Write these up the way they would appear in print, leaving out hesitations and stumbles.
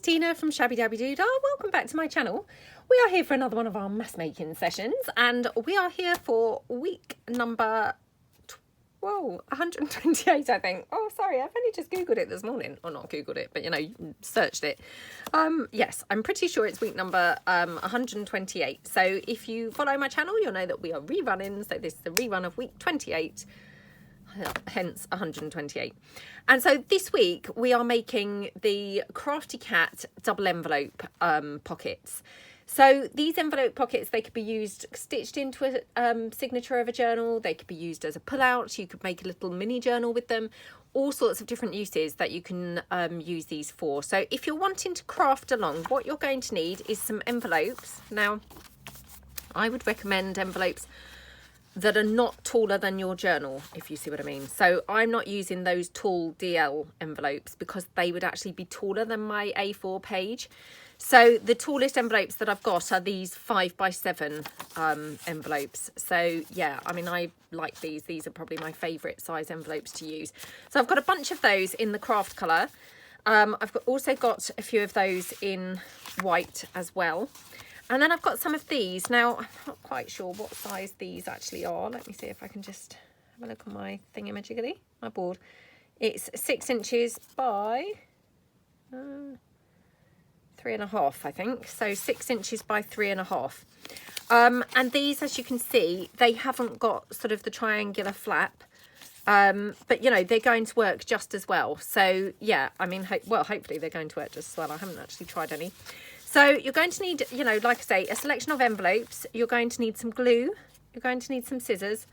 Tina from Shabbydabbydoodah. Welcome back to my channel. We are here for another one of our mass making sessions, and we are here for week number 128, I think. Oh, sorry, I've only just Googled it this morning. Or not Googled it, but, you know, searched it. Yes, I'm pretty sure it's week number 128. So if you follow my channel, you'll know that we are rerunning. So this is the rerun of week 28, hence 128. And so this week we are making the Crafty Cat double envelope pockets. So these envelope pockets, they could be used stitched into a signature of a journal. They could be used as a pull-out. You could make a little mini journal with them. All sorts of different uses that you can use these for. So if you're wanting to craft along, what you're going to need is some envelopes. Now, I would recommend envelopes that are not taller than your journal, if you see what I mean. So I'm not using those tall DL envelopes because they would actually be taller than my A4 page. So the tallest envelopes that I've got are these 5x7 envelopes. So yeah, I mean, I like these. These are probably my favourite size envelopes to use. So I've got a bunch of those in the craft colour. I've also got a few of those in white as well. And then I've got some of these. Now, I'm not quite sure what size these actually are. Let me see if I can just have a look on my thingamajiggy, my board. It's 6 inches by 3.5, I think. So 6 inches by 3.5. And these, as you can see, they haven't got sort of the triangular flap. But, you know, they're going to work just as well. So, yeah, I mean, well, hopefully they're going to work just as well. I haven't actually tried any. So you're going to need, you know, like I say, a selection of envelopes. You're going to need some glue. You're going to need some scissors.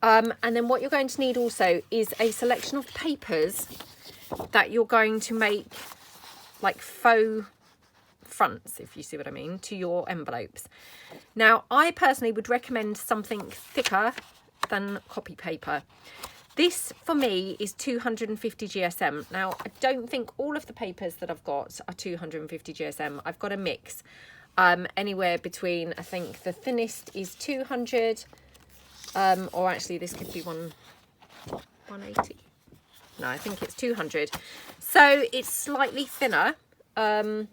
And then what you're going to need also is a selection of papers that you're going to make like faux fronts, if you see what I mean, to your envelopes. Now, I personally would recommend something thicker than copy paper. This, for me, is 250 GSM. Now, I don't think all of the papers that I've got are 250 GSM. I've got a mix. Anywhere between, I think, the thinnest is 200. Or actually, this could be 180. No, I think it's 200. So, it's slightly thinner. Actually,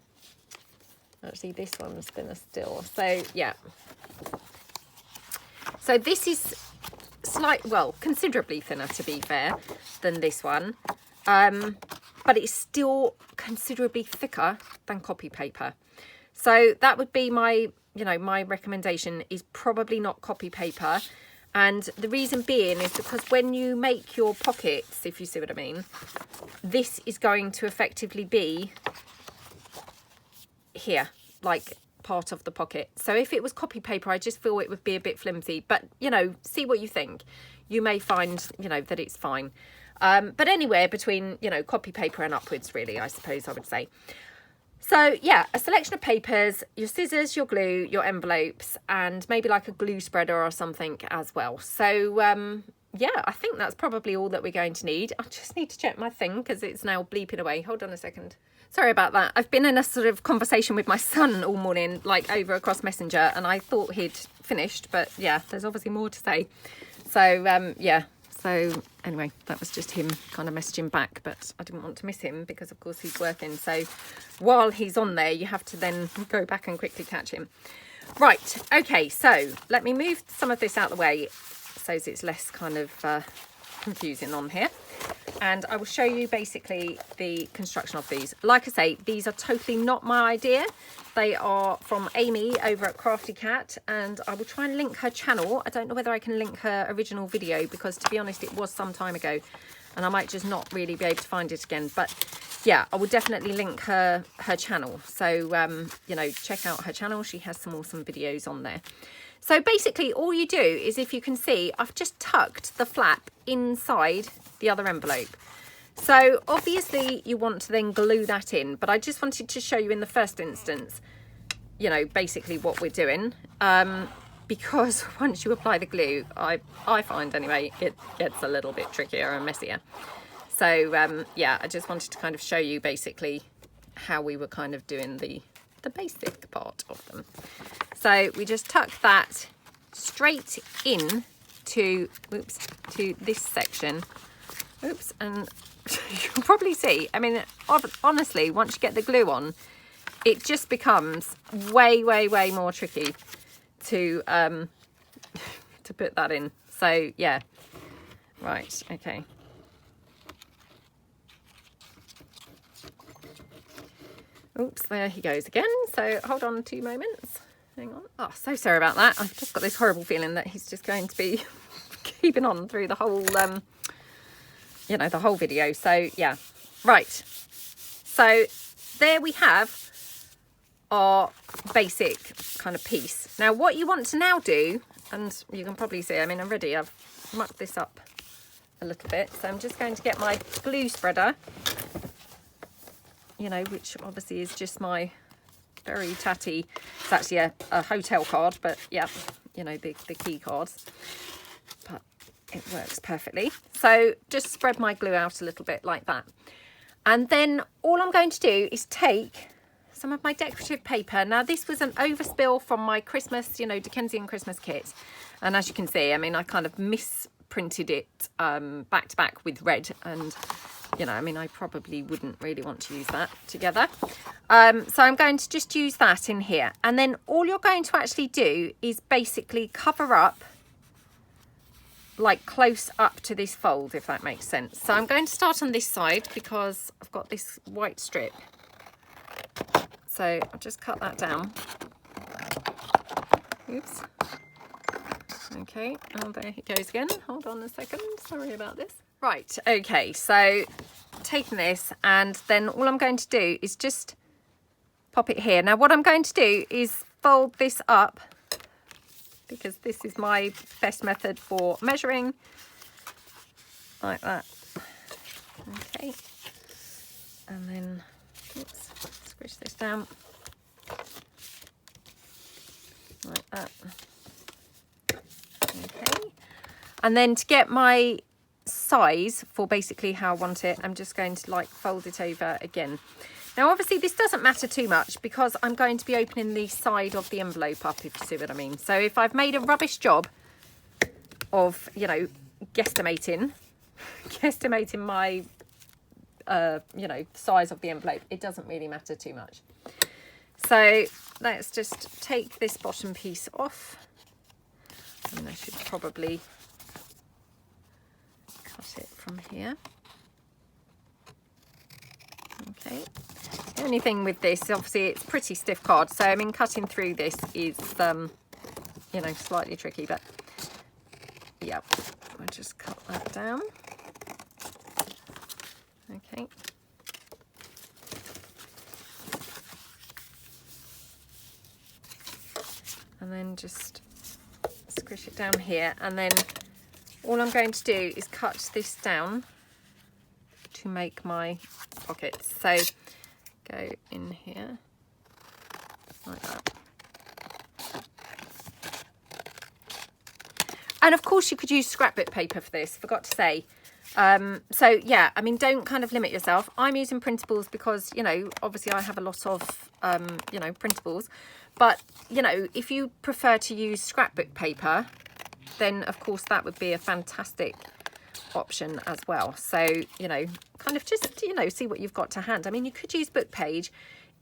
this one's thinner still. So, yeah. So, this is considerably thinner, to be fair, than this one, but it's still considerably thicker than copy paper. So that would be my, you know, my recommendation is probably not copy paper. And the reason being is because when you make your pockets, if you see what I mean, this is going to effectively be here, like part of the pocket. So if it was copy paper, I just feel it would be a bit flimsy, but you know, see what you think. You may find, you know, that it's fine, but anywhere between, you know, copy paper and upwards, really, I suppose I would say. So yeah, a selection of papers, your scissors, your glue, your envelopes, and maybe like a glue spreader or something as well. So yeah, I think that's probably all that we're going to need. I just need to check my thing because it's now bleeping away. Hold on a second. Sorry about that. I've been in a sort of conversation with my son all morning, like over across Messenger, and I thought he'd finished, but yeah, there's obviously more to say. So, yeah. So anyway, that was just him kind of messaging back, but I didn't want to miss him because, of course, he's working. So while he's on there, you have to then go back and quickly catch him. Right. Okay. So let me move some of this out of the way so it's less kind of confusing on here. And I will show you basically the construction of these. Like I say, these are totally not my idea. They are from Amy over at Crafty Cat, and I will try and link her channel. I don't know whether I can link her original video because, to be honest, it was some time ago and I might just not really be able to find it again. But yeah, I will definitely link her channel. So, you know, check out her channel. She has some awesome videos on there. So basically all you do is, if you can see, I've just tucked the flap inside the other envelope. So obviously you want to then glue that in, but I just wanted to show you in the first instance, you know, basically what we're doing, because once you apply the glue, I find anyway, it gets a little bit trickier and messier. So yeah, I just wanted to kind of show you basically how we were kind of doing the basic part of them. So we just tuck that straight in to this section. Oops, and you'll probably see, I mean, honestly, once you get the glue on, it just becomes way, way, way more tricky to to put that in. So yeah, right, okay. Oops, there he goes again. So hold on 2 moments. Hang on. Oh, so sorry about that. I've just got this horrible feeling that he's just going to be keeping on through the whole, you know, the whole video. So yeah, right. So there we have our basic kind of piece. Now what you want to now do, and you can probably see, I mean, already I've mucked this up a little bit. So I'm just going to get my glue spreader, you know, which obviously is just my very tatty, it's actually a hotel card, but yeah, you know, the key cards, but it works perfectly. So just spread my glue out a little bit like that. And then all I'm going to do is take some of my decorative paper. Now this was an overspill from my Christmas, you know, Dickensian Christmas kit. And as you can see, I mean, I kind of misprinted it back to back with red, and you know, I mean, I probably wouldn't really want to use that together. So I'm going to just use that in here. And then all you're going to actually do is basically cover up, like close up to this fold, if that makes sense. So I'm going to start on this side because I've got this white strip. So I'll just cut that down. Oops. Okay, oh, there he goes again. Hold on a second, sorry about this. Right, okay, so taking this, and then all I'm going to do is just pop it here. Now what I'm going to do is fold this up, because this is my best method for measuring, like that. Okay, and then, oops, squish this down, like that. Okay, and then to get my size for basically how I want it, I'm just going to like fold it over again. Now obviously this doesn't matter too much because I'm going to be opening the side of the envelope up, if you see what I mean. So if I've made a rubbish job of, you know, guesstimating my you know, size of the envelope, it doesn't really matter too much. So let's just take this bottom piece off, and I should probably cut it from here. Okay, the only thing with this, obviously it's pretty stiff card, so I mean cutting through this is you know, slightly tricky, but yeah, I'll just cut that down. Okay, and then just squish it down here, and then all I'm going to do is cut this down to make my pockets. So go in here like that. And of course you could use scrapbook paper for this, forgot to say. So yeah, I mean, don't kind of limit yourself. I'm using printables because, you know, obviously I have a lot of, you know, printables. But, you know, if you prefer to use scrapbook paper, then of course that would be a fantastic option as well. So, you know, kind of just, you know, see what you've got to hand. I mean, you could use book page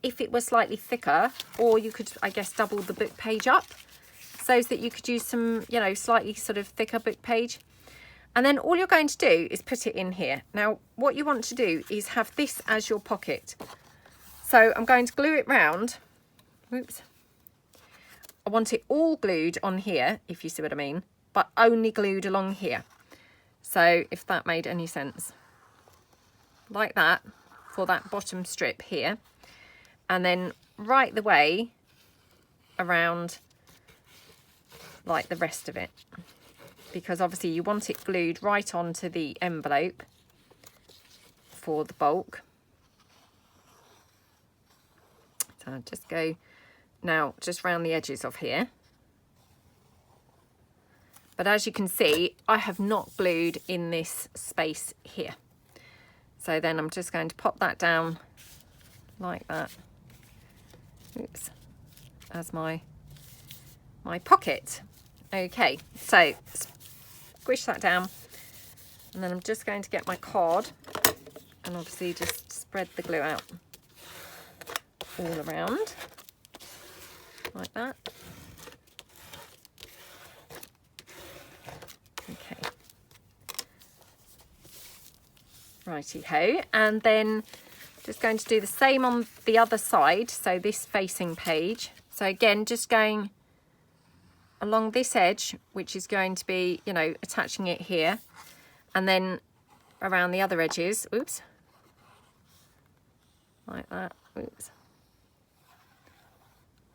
if it was slightly thicker, or you could, I guess, double the book page up so that you could use some, you know, slightly sort of thicker book page. And then all you're going to do is put it in here. Now, what you want to do is have this as your pocket. So I'm going to glue it round. Oops. I want it all glued on here, if you see what I mean, but only glued along here. So if that made any sense. Like that for that bottom strip here. And then right the way around like the rest of it. Because obviously you want it glued right onto the envelope for the bulk. So I'll just go now just round the edges of here. But as you can see, I have not glued in this space here. So then I'm just going to pop that down like that. Oops, as my pocket. Okay, so squish that down, and then I'm just going to get my card and obviously just spread the glue out all around like that. Okay, righty ho, and then just going to do the same on the other side, so this facing page. So again, just going along this edge, which is going to be, you know, attaching it here, and then around the other edges, oops, like that, oops,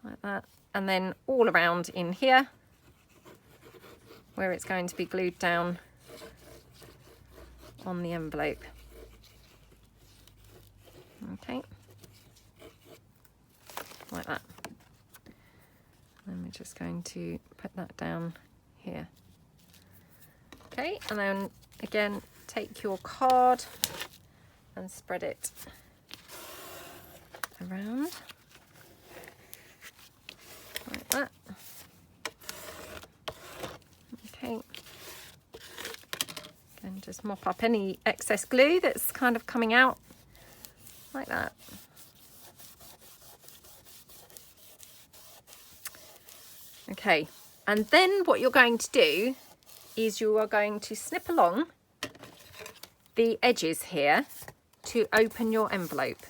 like that, and then all around in here where it's going to be glued down on the envelope. Okay, like that. And we're just going to put that down here. Okay, and then again, take your card and spread it around like that. Okay, and just mop up any excess glue that's kind of coming out like that. Okay, and then what you're going to do is you are going to snip along the edges here to open your envelope.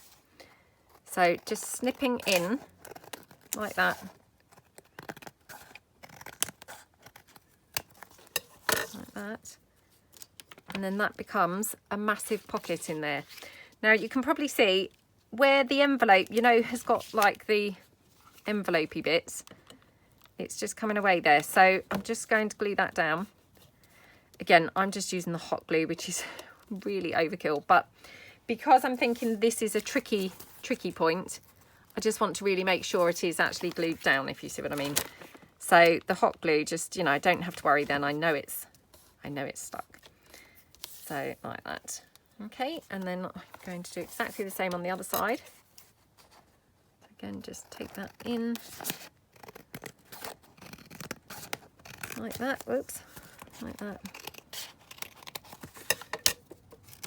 So just snipping in like that, like that, and then that becomes a massive pocket in there. Now you can probably see where the envelope, you know, has got like the envelopey bits, it's just coming away there. So I'm just going to glue that down. Again, I'm just using the hot glue, which is really overkill, but because I'm thinking this is a tricky point, I just want to really make sure it is actually glued down, if you see what I mean. So the hot glue, just, you know, I don't have to worry then. I know it's stuck. So like that. Okay, and then I'm going to do exactly the same on the other side. Again, just take that in like that. Whoops, like that.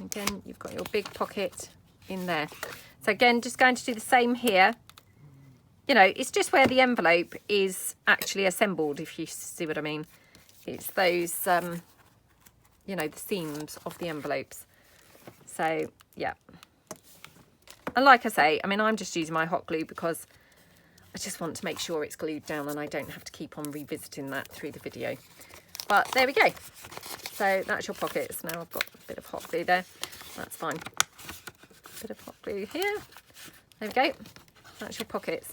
Again, you've got your big pocket in there. So again, just going to do the same here. You know, it's just where the envelope is actually assembled, if you see what I mean. It's those, you know, the seams of the envelopes. So, yeah. And like I say, I mean, I'm just using my hot glue because I just want to make sure it's glued down and I don't have to keep on revisiting that through the video. But there we go. So that's your pockets. Now I've got a bit of hot glue there. That's fine. Bit of hot glue here. There we go. That's your pockets.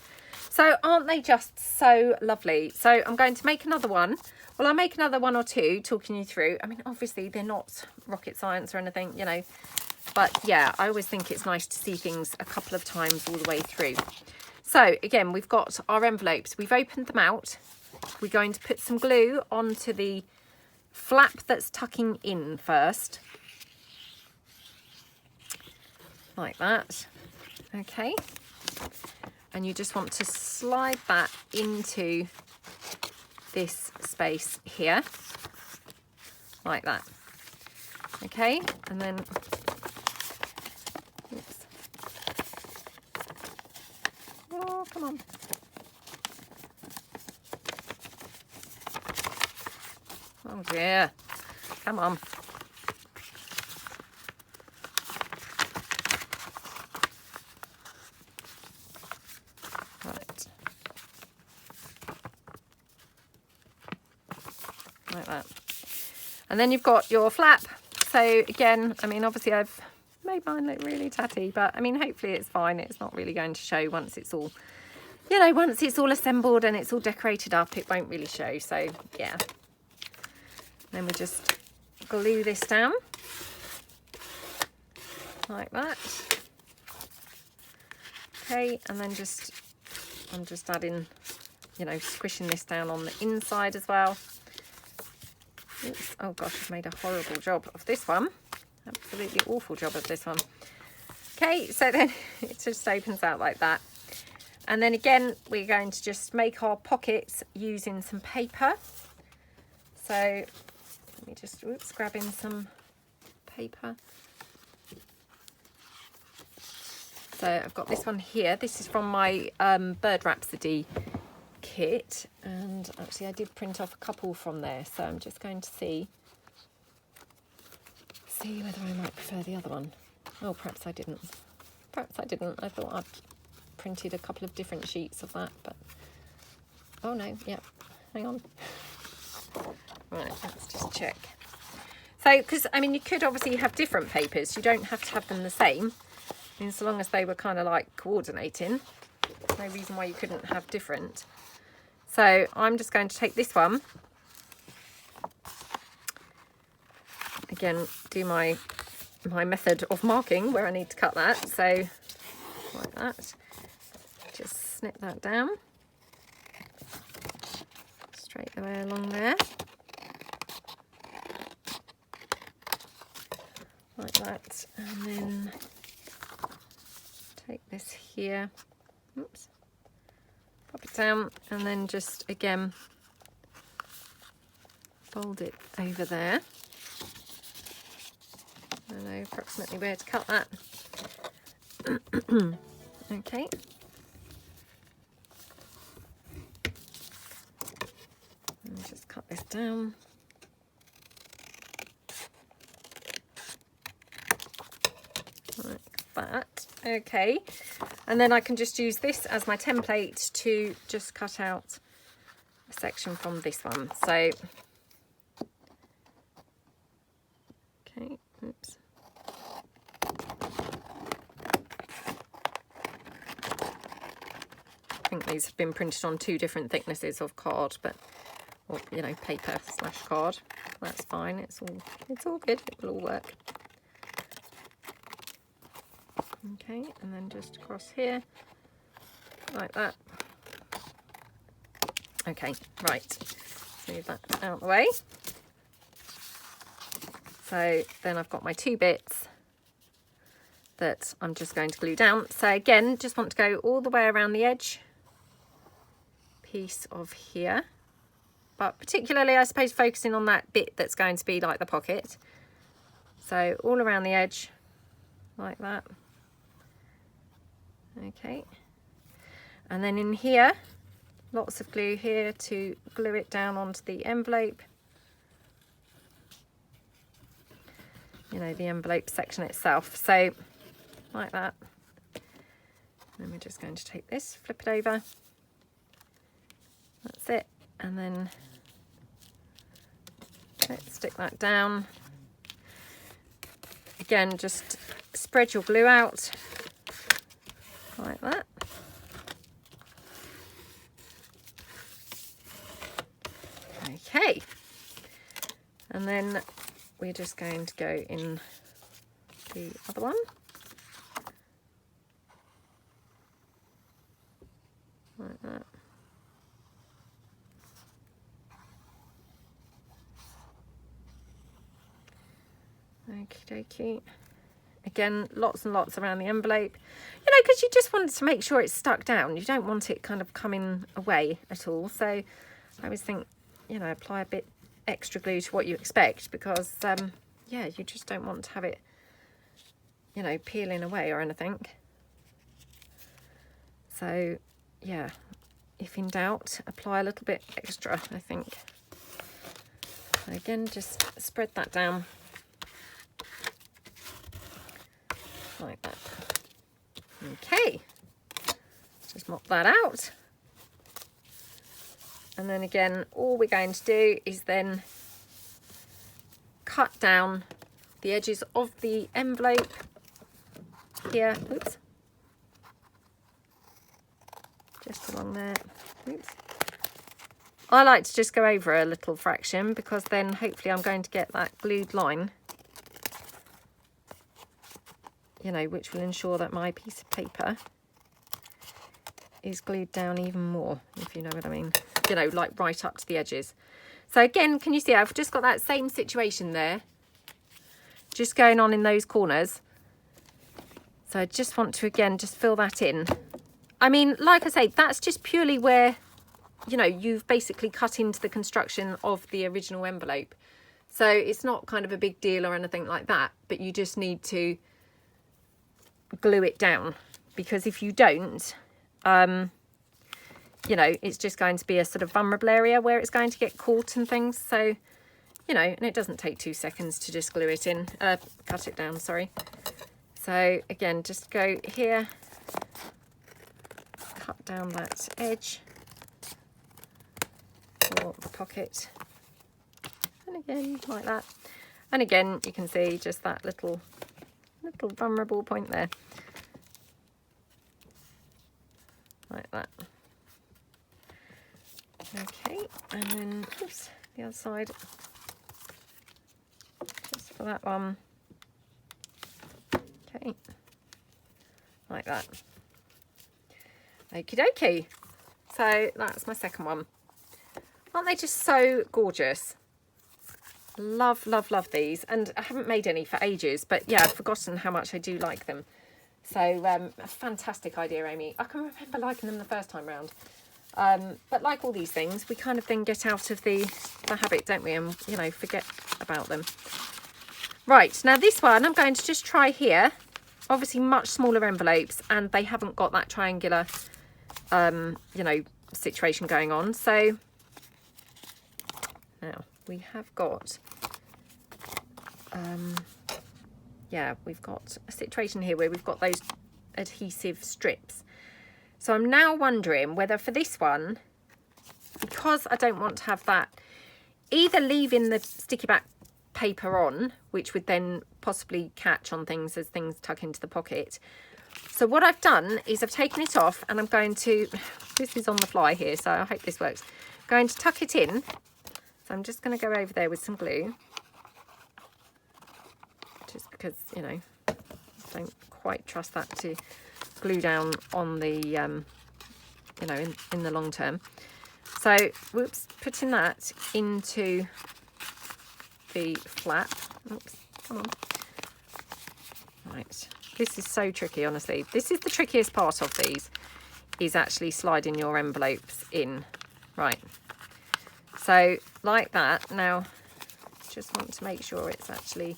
So aren't they just so lovely? So I'm going to make another one. Well, I'll make another one or two talking you through. I mean, obviously they're not rocket science or anything, you know. But yeah, I always think it's nice to see things a couple of times all the way through. So again, we've got our envelopes. We've opened them out. We're going to put some glue onto the flap that's tucking in first. Like that. Okay. And you just want to slide that into this space here. Like that. Okay. And then... Oops. Oh, come on. Oh dear. Come on. Right. Like that. And then you've got your flap. So again, I mean, obviously I've made mine look really tatty, but I mean, hopefully it's fine. It's not really going to show once it's all, you know, once it's all assembled and it's all decorated up, it won't really show. So yeah. Then we just glue this down like that. Okay, and then I'm just adding, you know, squishing this down on the inside as well. Oops. Oh gosh, I've made a horrible job of this one. Absolutely awful job of this one. Okay, so then it just opens out like that. And then again, we're going to just make our pockets using some paper. So let me just, oops, grab in some paper. So I've got this one here. This is from my Bird Rhapsody kit, and actually I did print off a couple from there, so I'm just going to see whether I might prefer the other one. Oh, perhaps I didn't. Perhaps I didn't. I thought I'd printed a couple of different sheets of that, but oh no, yeah, hang on. Right, let's just check. So, because I mean, you could obviously have different papers. You don't have to have them the same. I mean, so long as they were kind of like coordinating, no reason why you couldn't have different. So I'm just going to take this one. Again, do my method of marking where I need to cut that. So like that. Just snip that down. Straight the way along there. Like that. And then take this here. Oops. Pop it down, and then just again fold it over there. I know approximately where to cut that. Okay. And just cut this down. Like that. Okay. And then I can just use this as my template to just cut out a section from this one. So, okay, oops. I think these have been printed on 2 different thicknesses of card, but, or, you know, paper / card. That's fine. It's all good. It will all work. Okay, and then just across here, like that. Okay, right, move that out of the way. So then I've got my 2 bits that I'm just going to glue down. So again, just want to go all the way around the edge piece of here, but particularly I suppose focusing on that bit that's going to be like the pocket. So all around the edge, like that. Okay, and then in here, lots of glue here to glue it down onto the envelope. You know, the envelope section itself. So, like that. Then we're just going to take this, flip it over. That's it. And then let's stick that down. Again, just spread your glue out. Like that. Okay, and then we're just going to go in the other one. Like that. Okie dokie. Again, lots and lots around the envelope, you know, because you just want to make sure it's stuck down. You don't want it kind of coming away at all. So I always think, you know, apply a bit extra glue to what you expect, because, yeah, you just don't want to have it, you know, peeling away or anything. So, yeah, if in doubt, apply a little bit extra, I think. So again, just spread that down. Like that. Okay, just mop that out, and then again all we're going to do is then cut down the edges of the envelope here. Oops, just along there. Oops. I like to just go over a little fraction, because then hopefully I'm going to get that glued line, you know, which will ensure that my piece of paper is glued down even more, if you know what I mean, you know, like right up to the edges. So again, can you see I've just got that same situation there, just going on in those corners. So I just want to again just fill that in. I mean, like I say, that's just purely where, you know, you've basically cut into the construction of the original envelope. So it's not kind of a big deal or anything like that, but you just need to glue it down because if you don't, you know, it's just going to be a sort of vulnerable area where it's going to get caught and things. So, you know, and it doesn't take 2 seconds to just glue it in, cut it down, sorry. So again, just go here, cut down that edge for the pocket, and again like that. And again, you can see just that little vulnerable point there, like that. Okay, and then oops, the other side, just for that one. Okay, like that. Okie dokie. So that's my second one. Aren't they just so gorgeous? Love, love, love these. And I haven't made any for ages, but yeah, I've forgotten how much I do like them. So a fantastic idea, Amy. I can remember liking them the first time round. But like all these things, we kind of then get out of the habit, don't we? And, you know, forget about them. Right, now this one I'm going to just try here. Obviously much smaller envelopes, and they haven't got that triangular, you know, situation going on. So now we have got, yeah, we've got a situation here where we've got those adhesive strips. So I'm now wondering whether for this one, because I don't want to have that, either leaving the sticky back paper on, which would then possibly catch on things as things tuck into the pocket. So what I've done is I've taken it off, and I'm going to, this is on the fly here, so I hope this works. I'm going to tuck it in. So I'm just going to go over there with some glue, just because, you know, I don't quite trust that to glue down on the, you know, in the long term. So, whoops, putting that into the flap. Oops, come on. Right, this is so tricky, honestly. This is the trickiest part of these, is actually sliding your envelopes in. Right, so like that. Now, just want to make sure it's actually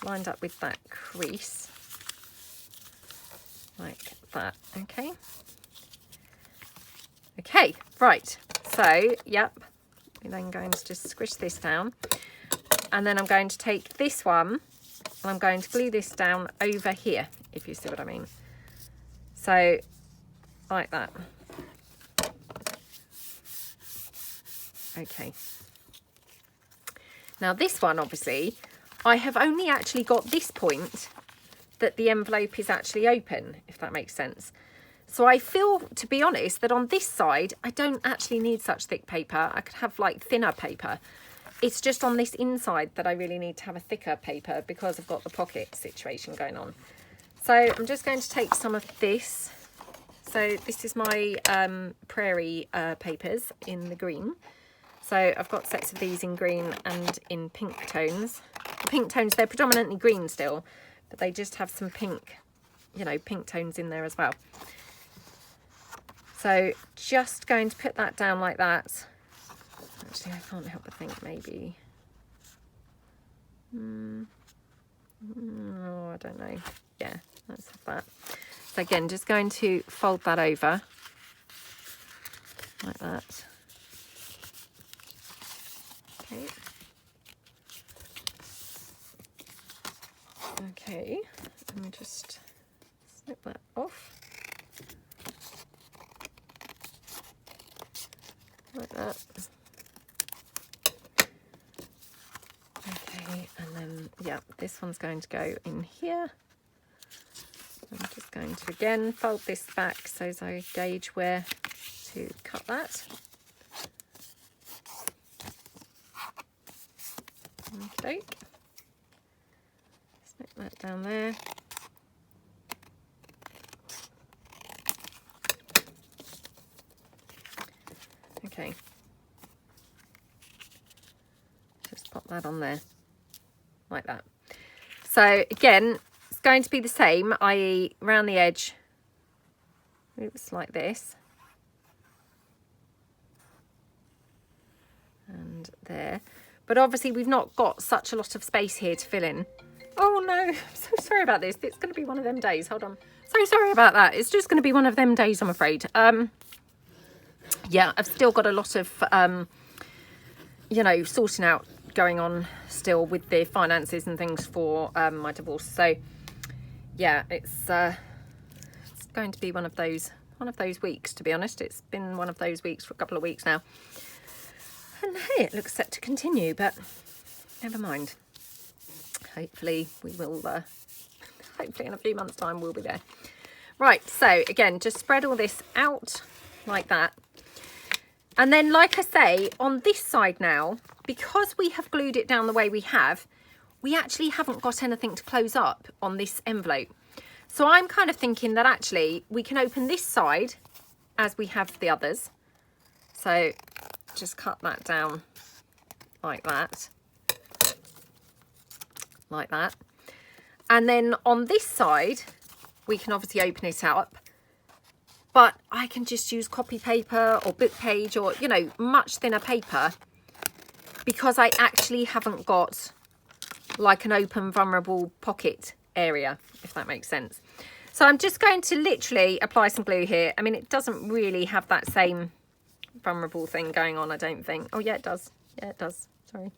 lined up with that crease, like that. Okay. Okay, right. So, yep, we're then going to just squish this down. And then I'm going to take this one and I'm going to glue this down over here, if you see what I mean. So, like that. Okay. Now this one, obviously, I have only actually got this point that the envelope is actually open, if that makes sense. So I feel, to be honest, that on this side, I don't actually need such thick paper. I could have like thinner paper. It's just on this inside that I really need to have a thicker paper because I've got the pocket situation going on. So I'm just going to take some of this. So this is my prairie papers in the green. So I've got sets of these in green and in pink tones. The pink tones, they're predominantly green still, but they just have some pink, you know, pink tones in there as well. So just going to put that down like that. Actually, I can't help but think maybe, oh, I don't know. Yeah, let's have that. So again, just going to fold that over like that. Okay. Okay, let me just snip that off. Like that. Okay, and then, yeah, this one's going to go in here. I'm just going to, again, fold this back so as I gauge where to cut that. Okay. Snip that down there. Okay. Just pop that on there, like that. So again, it's going to be the same, i.e. around the edge, oops, like this. And there. But obviously we've not got such a lot of space here to fill in. Oh no, I'm so sorry about this. It's going to be one of them days. Hold on. So sorry about that. It's just going to be one of them days, I'm afraid. Yeah, I've still got a lot of, you know, sorting out going on still with the finances and things for my divorce. So yeah, it's going to be one of those weeks, to be honest. It's been one of those weeks for a couple of weeks now. And hey, it looks set to continue, but never mind. Hopefully we will, hopefully in a few months' time we'll be there. Right, so again, just spread all this out like that. And then, like I say, on this side now, because we have glued it down the way we have, we actually haven't got anything to close up on this envelope. So I'm kind of thinking that actually we can open this side as we have the others. So just cut that down like that. Like that. And then on this side, we can obviously open it up. But I can just use copy paper or book page or, you know, much thinner paper, because I actually haven't got like an open vulnerable pocket area, if that makes sense. So I'm just going to literally apply some glue here. I mean, it doesn't really have that same vulnerable thing going on, I don't think. Oh yeah, it does. Yeah, it does. Sorry,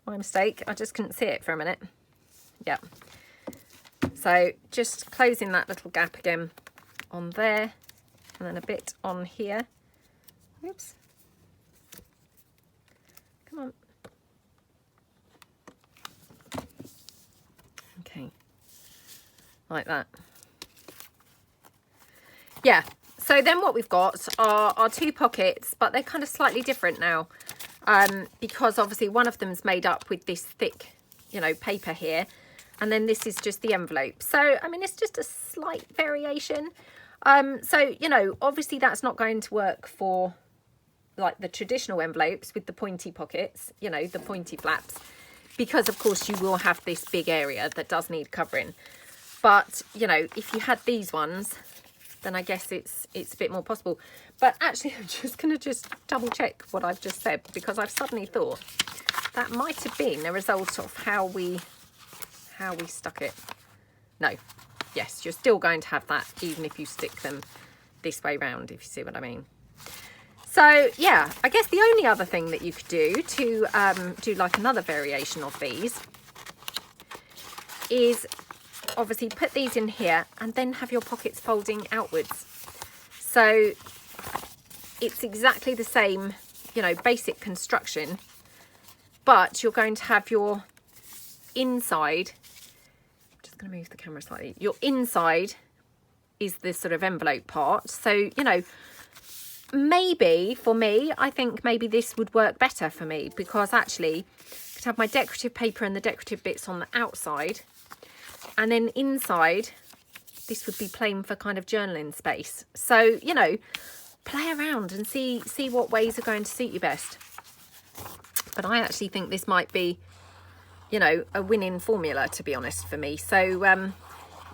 my mistake. I just couldn't see it for a minute. Yeah. So just closing that little gap again on there, and then a bit on here. Oops. Come on. Okay. Like that. Yeah. So then what we've got are our two pockets, but they're kind of slightly different now. Because obviously one of them's made up with this thick, you know, paper here. And then this is just the envelope. So, I mean, it's just a slight variation. So, you know, obviously that's not going to work for like the traditional envelopes with the pointy pockets, you know, the pointy flaps, because of course you will have this big area that does need covering. But, you know, if you had these ones, then I guess it's a bit more possible. But actually, I'm just going to double check what I've just said, because I've suddenly thought that might have been a result of how we stuck it. No. Yes, you're still going to have that even if you stick them this way round, if you see what I mean. So yeah, I guess the only other thing that you could do to do like another variation of these is obviously put these in here and then have your pockets folding outwards. So it's exactly the same, you know, basic construction, but you're going to have your inside, going to move the camera slightly, your inside is this sort of envelope part. So, you know, maybe for me, I think maybe this would work better for me, because actually I could have my decorative paper and the decorative bits on the outside, and then inside this would be plain for kind of journaling space. So, you know, play around and see what ways are going to suit you best. But I actually think this might be, you know, a winning formula, to be honest, for me. So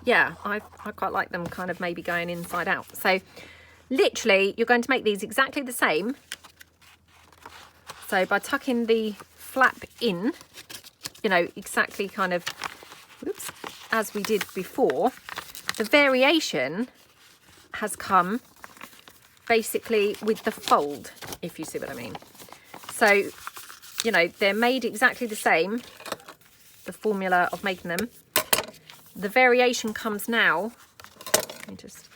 yeah, I quite like them kind of maybe going inside out. So literally you're going to make these exactly the same. So by tucking the flap in, you know, exactly kind of, whoops, as we did before, the variation has come basically with the fold, if you see what I mean. So, you know, they're made exactly the same, the formula of making them. The variation comes now. Let me just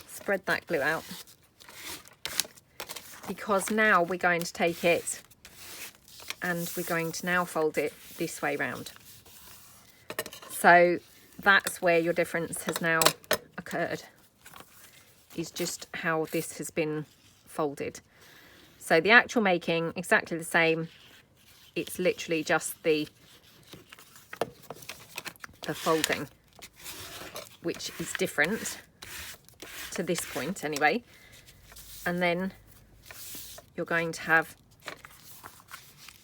spread that glue out, because now we're going to take it and we're going to now fold it this way round. So that's where your difference has now occurred, is just how this has been folded. So the actual making exactly the same, it's literally just the folding which is different to this point anyway. And then you're going to have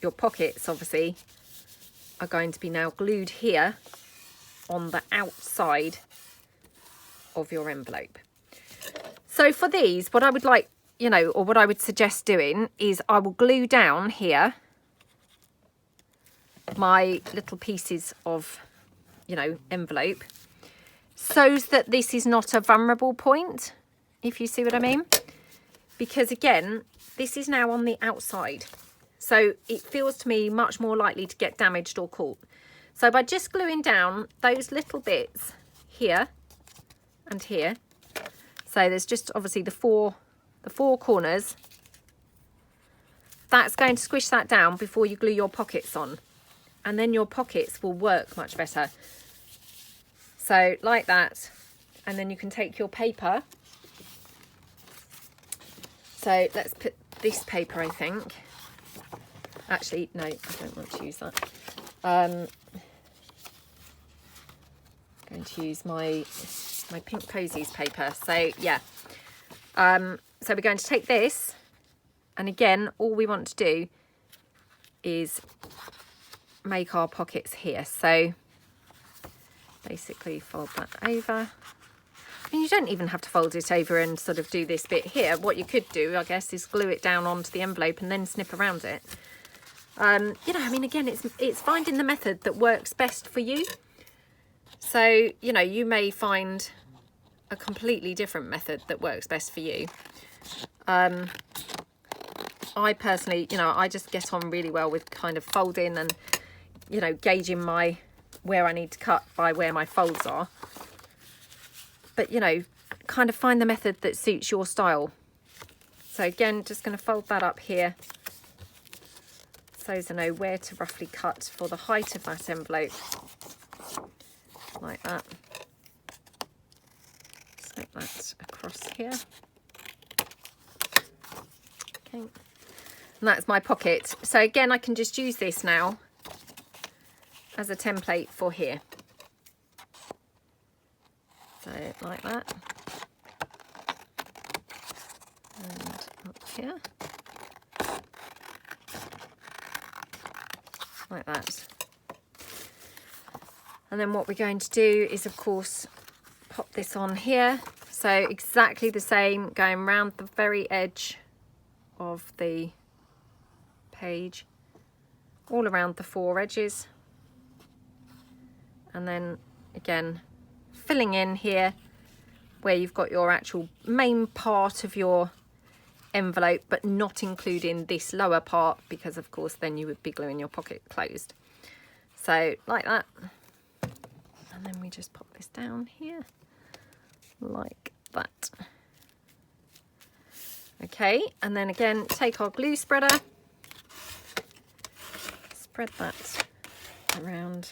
your pockets, obviously, are going to be now glued here on the outside of your envelope. So for these, what I would like, you know, or what I would suggest doing is I will glue down here my little pieces of, you know, envelope. so that this is not a vulnerable point, if you see what I mean. Because again, this is now on the outside. So it feels to me much more likely to get damaged or caught. So by just gluing down those little bits here and here, so there's just obviously the four corners, that's going to squish that down before you glue your pockets on. And then your pockets will work much better. So like that. And then you can take your paper. So let's put this paper, I think. Actually, no, I don't want to use that. I'm going to use my Pink Posies paper. So yeah. So we're going to take this. And again, all we want to do is make our pockets here. So basically fold that over. I mean, you don't even have to fold it over and sort of do this bit here. What you could do, I guess, is glue it down onto the envelope and then snip around it. You know, I mean, again, it's finding the method that works best for you. So, you know, you may find a completely different method that works best for you. I personally, you know, I just get on really well with kind of folding and, you know, gauging where I need to cut by where my folds are. But, you know, kind of find the method that suits your style. So again, just going to fold that up here so as I know where to roughly cut for the height of that envelope. Like that. Snip that across here. Okay. And that's my pocket. So again, I can just use this now as a template for here. So like that. And up here. Like that. And then what we're going to do is, of course, pop this on here. So exactly the same, going around the very edge of the page, all around the four edges, and then again filling in here where you've got your actual main part of your envelope, but not including this lower part, because of course then you would be gluing your pocket closed. So like that, and then we just pop this down here like that. Okay, and then again take our glue spreader, spread that around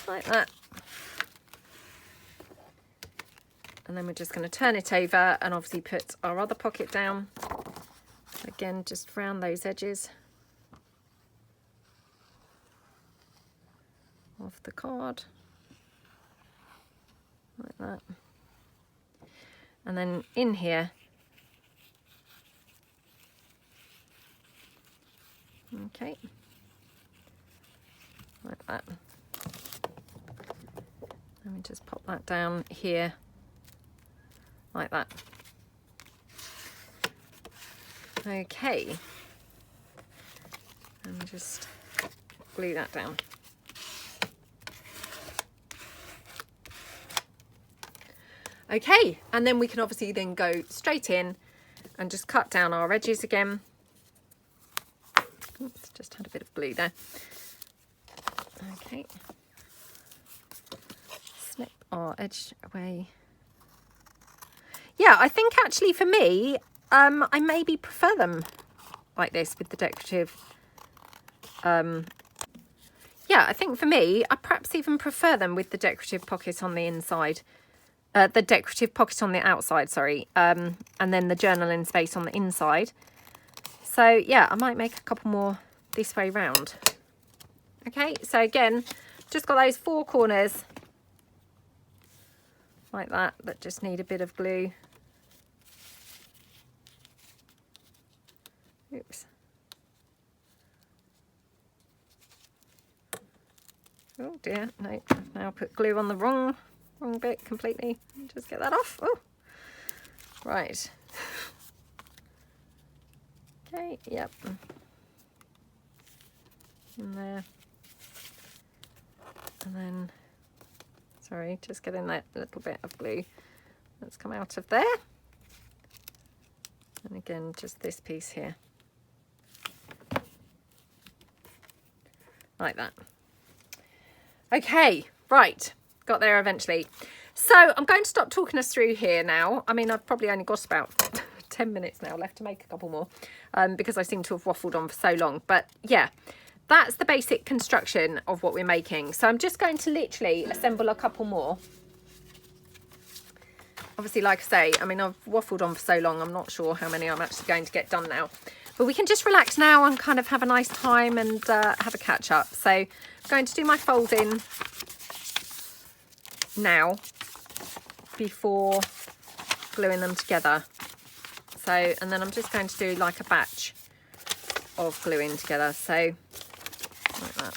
like that, and then we're just going to turn it over and obviously put our other pocket down. Again, just round those edges of the card like that, and then in here, okay, like that. Let me just pop that down here like that. Okay, and just glue that down. Okay, and then we can obviously then go straight in and just cut down our edges again. Oops, just had a bit of glue there. Okay, snip our edge away. Yeah, I think actually for me, I maybe prefer them like this with the decorative. Yeah, I think for me, I perhaps even prefer them with the decorative pocket on the inside. The decorative pocket on the outside, sorry. And then the journaling space on the inside. So yeah, I might make a couple more this way round. Okay, so again, just got those four corners like that just need a bit of glue. Oops. Oh dear, no, I've now put glue on the wrong bit completely. Just get that off. Oh, right. Okay, yep. In there. And then Sorry, just getting that little bit of glue that's come out of there. And again, just this piece here. Like that. Okay, right, got there eventually. So I'm going to stop talking us through here now. I mean, I've probably only got about 10 minutes now left to make a couple more because I seem to have waffled on for so long. But yeah, that's the basic construction of what we're making. So I'm just going to literally assemble a couple more. Obviously, like I say, I mean, I've waffled on for so long, I'm not sure how many I'm actually going to get done now. But we can just relax now and kind of have a nice time and have a catch up. So I'm going to do my folding now before gluing them together. So, and then I'm just going to do like a batch of gluing together. So, like that.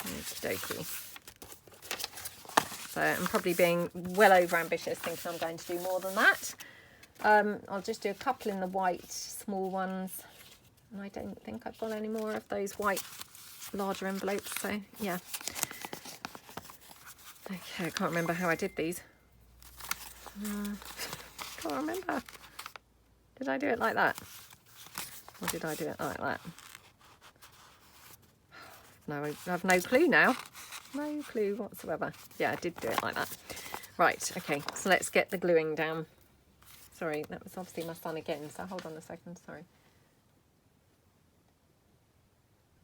Okie dokie. So I'm probably being well over ambitious, thinking I'm going to do more than that. I'll just do a couple in the white, small ones. And I don't think I've got any more of those white, larger envelopes. So, yeah. Okay, I can't remember how I did these. Can't remember. Did I do it like that? Or did I do it like that? No, I have no clue now. No clue whatsoever. Yeah, I did do it like that. Right, okay, so let's get the gluing down. Sorry, that was obviously my son again, so hold on a second, sorry.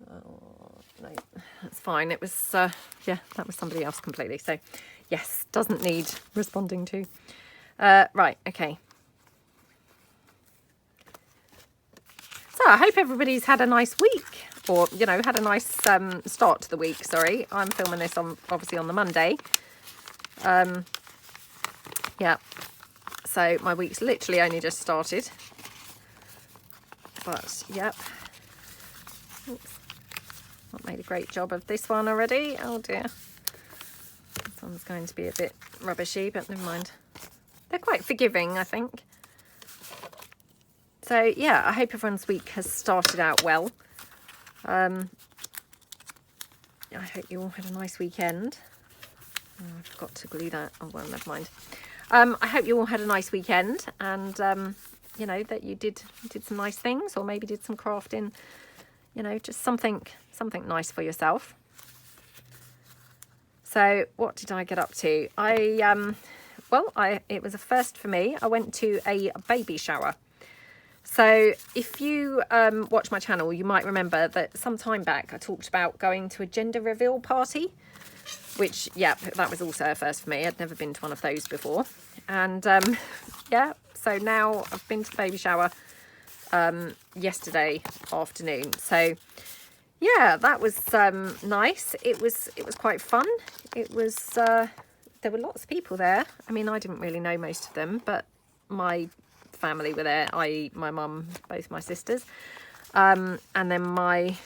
Oh, no, that's fine. It was, yeah, that was somebody else completely. So, yes, doesn't need responding to. Right, okay. So, I hope everybody's had a nice week. Or, you know, had a nice start to the week, sorry. I'm filming this on obviously on the Monday. Yeah. So, my week's literally only just started. But, yep. Oops. Not made a great job of this one already. Oh dear. This one's going to be a bit rubbishy, but never mind. They're quite forgiving, I think. So yeah, I hope everyone's week has started out well. I hope you all had a nice weekend. Oh, I forgot to glue that. Oh well, never mind. I hope you all had a nice weekend, and you know, that you did some nice things, or maybe did some crafting. You know, just something nice for yourself. So what did I get up to? It was a first for me. I went to a baby shower. So if you watch my channel, you might remember that some time back I talked about going to a gender reveal party, which, yeah, that was also a first for me. I'd never been to one of those before. And yeah, so now I've been to the baby shower yesterday afternoon. So yeah, that was nice. It was quite fun. It was there were lots of people there. I mean, I didn't really know most of them, but my family were there, i.e. my mum, both my sisters, and then my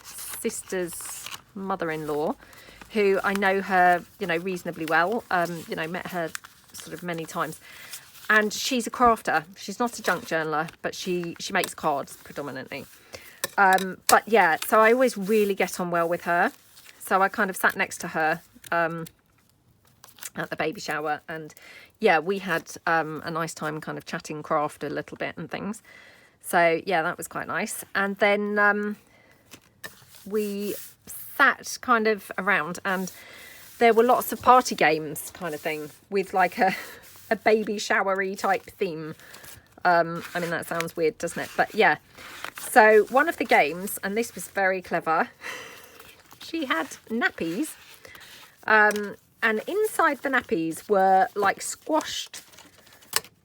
sister's mother-in-law, who I know her, you know, reasonably well. You know, met her sort of many times. And she's a crafter. She's not a junk journaler, but she makes cards predominantly. But yeah, so I always really get on well with her. So I kind of sat next to her at the baby shower, and yeah, we had a nice time kind of chatting craft a little bit and things. So yeah, that was quite nice. And then we sat kind of around, and there were lots of party games kind of thing with like a baby showery type theme. I mean, that sounds weird, doesn't it? But yeah, so one of the games, and this was very clever, she had nappies, and inside the nappies were like squashed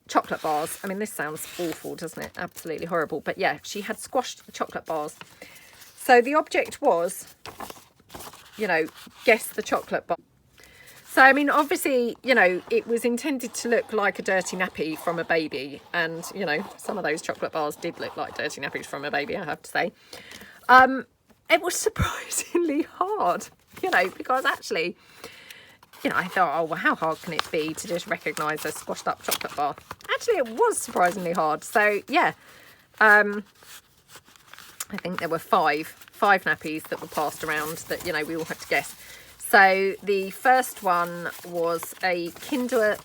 chocolate bars. I mean, this sounds awful, doesn't it? Absolutely horrible. But yeah, she had squashed chocolate bars. So the object was, you know, guess the chocolate bar. So, I mean, obviously, you know, it was intended to look like a dirty nappy from a baby. And, you know, some of those chocolate bars did look like dirty nappies from a baby, I have to say. It was surprisingly hard, you know, because actually, you know, I thought, oh, well, how hard can it be to just recognise a squashed up chocolate bar? Actually, it was surprisingly hard. So, yeah, I think there were five nappies that were passed around that, you know, we all had to guess. So the first one was a Kinder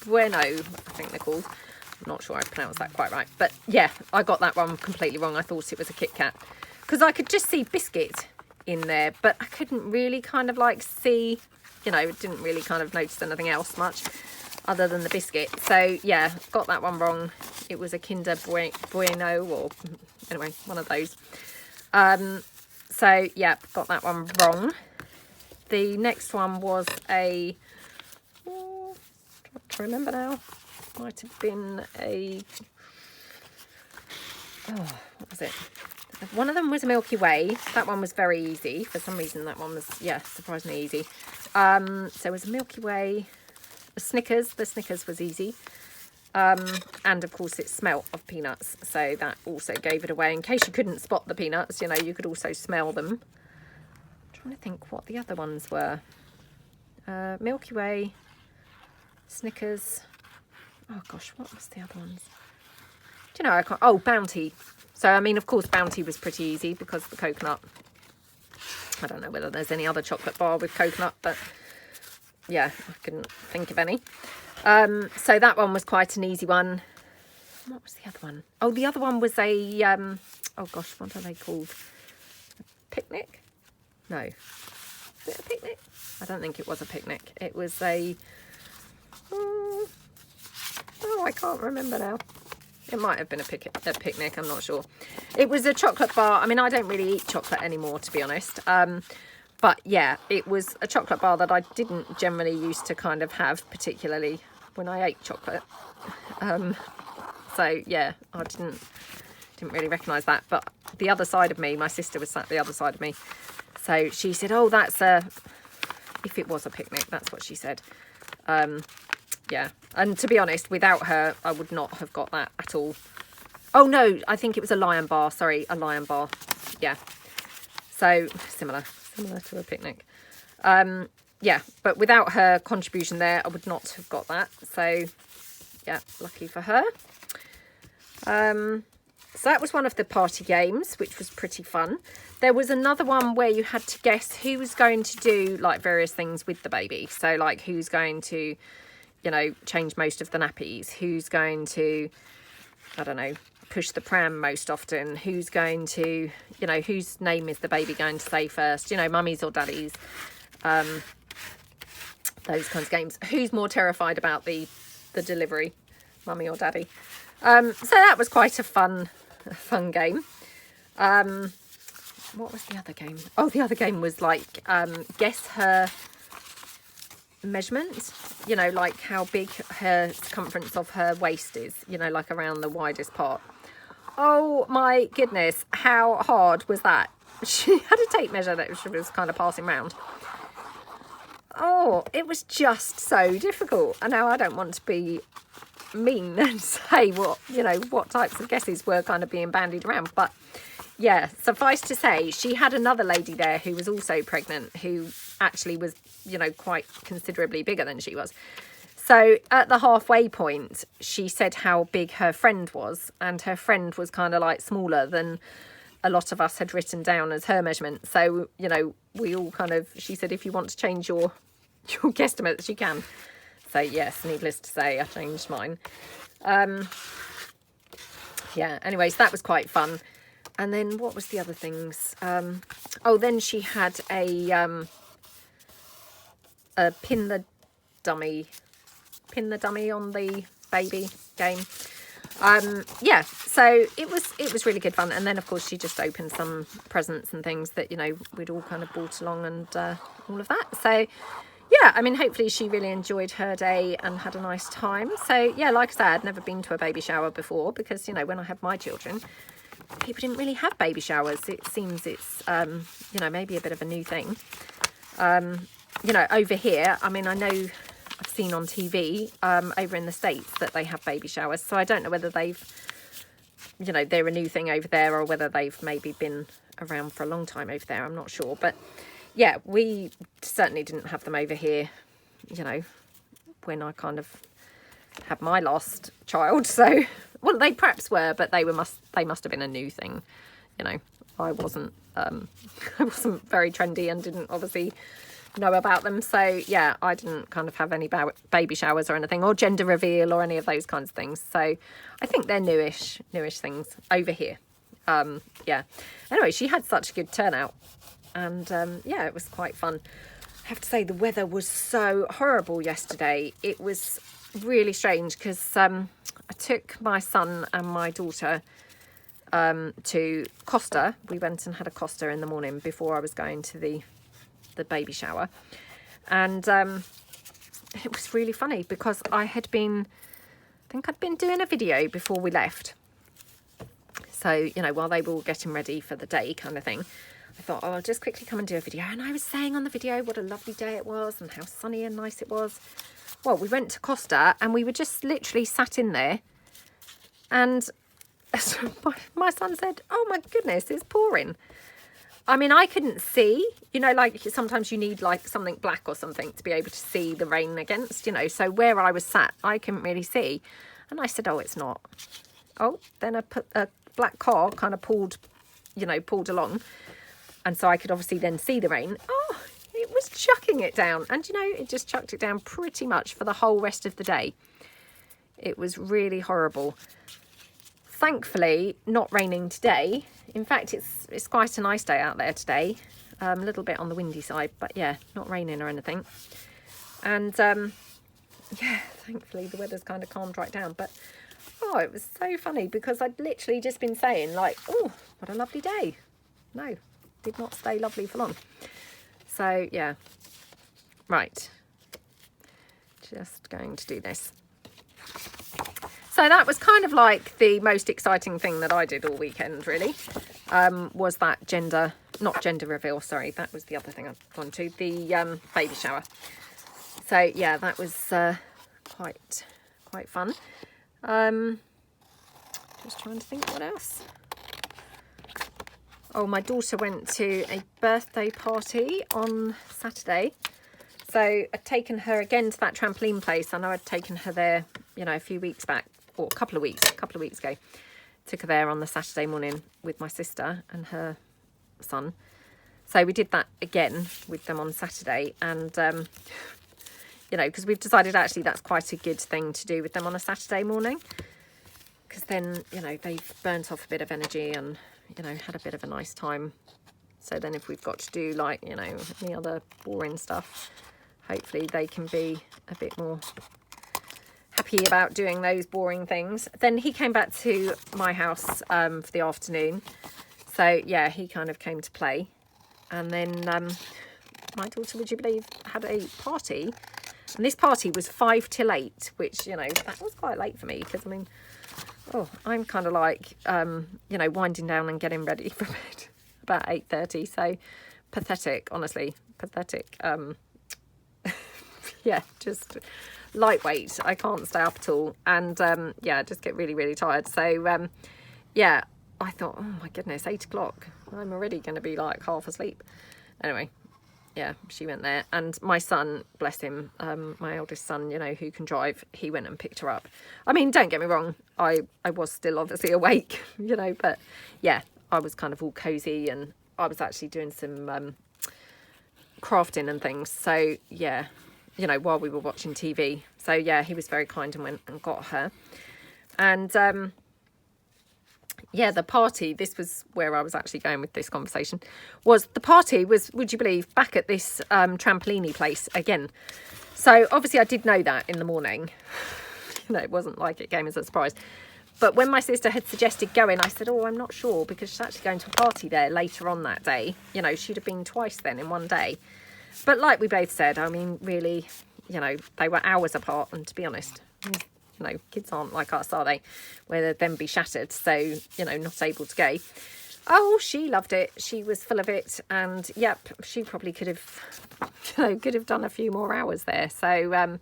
Bueno, I think they're called. I'm not sure I pronounced that quite right. But yeah, I got that one completely wrong. I thought it was a Kit Kat. Because I could just see biscuit in there, but I couldn't really kind of like see, you know, didn't really kind of notice anything else much other than the biscuit. So yeah, got that one wrong. It was a Kinder Bueno, or anyway, one of those. So yeah, got that one wrong. The next one was a, trying to remember now, might have been a, what was it? One of them was a Milky Way. That one was very easy. For some reason, that one was, yeah, surprisingly easy. So it was a Milky Way, a Snickers. The Snickers was easy. And of course, it smelt of peanuts. So that also gave it away. In case you couldn't spot the peanuts, you know, you could also smell them. I'm trying to think what the other ones were. Milky Way, Snickers. Oh gosh, what was the other ones? Do you know, I can't, oh, Bounty. So, I mean, of course, Bounty was pretty easy because of the coconut. I don't know whether there's any other chocolate bar with coconut, but yeah, I couldn't think of any. So that one was quite an easy one. What was the other one? Oh, the other one was a, oh gosh, what are they called? A picnic? No. Was it a picnic? I don't think it was a picnic. It was a, oh, I can't remember now. It might have been a picnic, I'm not sure. It was a chocolate bar. I mean, I don't really eat chocolate anymore, to be honest. But yeah, it was a chocolate bar that I didn't generally used to kind of have, particularly when I ate chocolate. So yeah, I didn't really recognise that. But the other side of me, my sister was sat the other side of me. So she said, oh, that's a, if it was a picnic, that's what she said. Yeah, and to be honest, without her, I would not have got that at all. Oh no, I think it was a Lion Bar. Sorry, a Lion Bar. Yeah, so similar to a picnic. Yeah, but without her contribution there, I would not have got that. So yeah, lucky for her. So that was one of the party games, which was pretty fun. There was another one where you had to guess who was going to do like various things with the baby. So like who's going to, you know, change most of the nappies, who's going to, I don't know, push the pram most often, who's going to, you know, whose name is the baby going to say first, you know, mummies or daddies, those kinds of games. Who's more terrified about the delivery, mummy or daddy? So that was quite a fun game. What was the other game? Oh, the other game was like guess her measurement, you know, like how big her circumference of her waist is, you know, like around the widest part. Oh my goodness, how hard was that? She had a tape measure that she was kind of passing around. Oh, it was just so difficult. I know I don't want to be mean and say what, you know, what types of guesses were kind of being bandied around, but yeah, suffice to say, she had another lady there who was also pregnant, who actually was, you know, quite considerably bigger than she was. So at the halfway point, she said how big her friend was, and her friend was kind of like smaller than a lot of us had written down as her measurement. So, you know, we all kind of, she said, if you want to change your guesstimates, you can. So yes, needless to say, I changed mine. Yeah, anyways, that was quite fun. And then what was the other things? Oh, then she had a pin the dummy on the baby game. Yeah, so it was really good fun. And then of course she just opened some presents and things that, you know, we'd all kind of brought along and all of that. So yeah, I mean, hopefully she really enjoyed her day and had a nice time. So yeah, like I said, I'd never been to a baby shower before because, you know, when I had my children, people didn't really have baby showers. It seems it's, you know, maybe a bit of a new thing. You know, over here, I mean, I know I've seen on TV over in the States that they have baby showers. So I don't know whether they've, you know, they're a new thing over there or whether they've maybe been around for a long time over there. I'm not sure. But yeah, we certainly didn't have them over here, you know, when I kind of had my last child. So, well, they perhaps were, but they must have been a new thing. You know, I wasn't very trendy and didn't obviously know about them. So yeah, I didn't kind of have any baby showers or anything, or gender reveal or any of those kinds of things. So I think they're newish things over here. Yeah, anyway, she had such a good turnout, and yeah, it was quite fun. I have to say, the weather was so horrible yesterday. It was really strange because I took my son and my daughter to Costa. We went and had a Costa in the morning before I was going to the baby shower, and it was really funny because I think I'd been doing a video before we left. So, you know, while they were all getting ready for the day kind of thing, I thought, oh, I'll just quickly come and do a video. And I was saying on the video what a lovely day it was and how sunny and nice it was. Well, we went to Costa and we were just literally sat in there, and my son said, oh my goodness, it's pouring. I mean, I couldn't see, you know, like sometimes you need like something black or something to be able to see the rain against, you know. So where I was sat, I couldn't really see. And I said, oh, it's not. Oh, then a black car kind of pulled along. And so I could obviously then see the rain. Oh, it was chucking it down. And, you know, it just chucked it down pretty much for the whole rest of the day. It was really horrible. Thankfully, not raining today. In fact, it's quite a nice day out there today. A little bit on the windy side, but yeah, not raining or anything. And yeah, thankfully the weather's kind of calmed right down. But oh, it was so funny because I'd literally just been saying like, oh, what a lovely day. No, did not stay lovely for long. So yeah, right. Just going to do this. So that was kind of like the most exciting thing that I did all weekend, really, was that not gender reveal, sorry, that was the other thing I'd gone to, the baby shower. So yeah, that was quite fun. Just trying to think what else. Oh, my daughter went to a birthday party on Saturday. So I'd taken her again to that trampoline place. I know I'd taken her there, you know, a few weeks back, or a couple of weeks ago. Took her there on the Saturday morning with my sister and her son. So we did that again with them on Saturday. And, you know, because we've decided actually that's quite a good thing to do with them on a Saturday morning. Because then, you know, they've burnt off a bit of energy and, you know, had a bit of a nice time. So then if we've got to do like, you know, any other boring stuff, hopefully they can be a bit more happy about doing those boring things. Then he came back to my house for the afternoon. So yeah, he kind of came to play. And then my daughter, would you believe, had a party. And this party was 5 till 8, which, you know, that was quite late for me because, I mean, oh, I'm kind of like, you know, winding down and getting ready for bed about 8:30. So pathetic, honestly, pathetic. Yeah, just lightweight. I can't stay up at all. And yeah, I just get really, really tired. So yeah, I thought, oh my goodness, 8 o'clock. I'm already going to be like half asleep. Anyway, yeah, she went there. And my son, bless him, my eldest son, you know, who can drive, he went and picked her up. I mean, don't get me wrong, I was still obviously awake, you know, but yeah, I was kind of all cozy and I was actually doing some crafting and things. So yeah, you know, while we were watching TV. So yeah, he was very kind and went and got her. And yeah, the party, this was where I was actually going with this conversation, was the party was, would you believe, back at this trampoline place again. So obviously I did know that in the morning. You know, it wasn't like it came as a surprise. But when my sister had suggested going, I said, oh, I'm not sure, because she's actually going to a party there later on that day. You know, she'd have been twice then in one day. But like we both said, I mean, really, you know, they were hours apart. And to be honest, you know, kids aren't like us, are they? Where they'd then be shattered. So, you know, not able to go. Oh, she loved it. She was full of it. And yep, she probably could have, you know, could have done a few more hours there. So,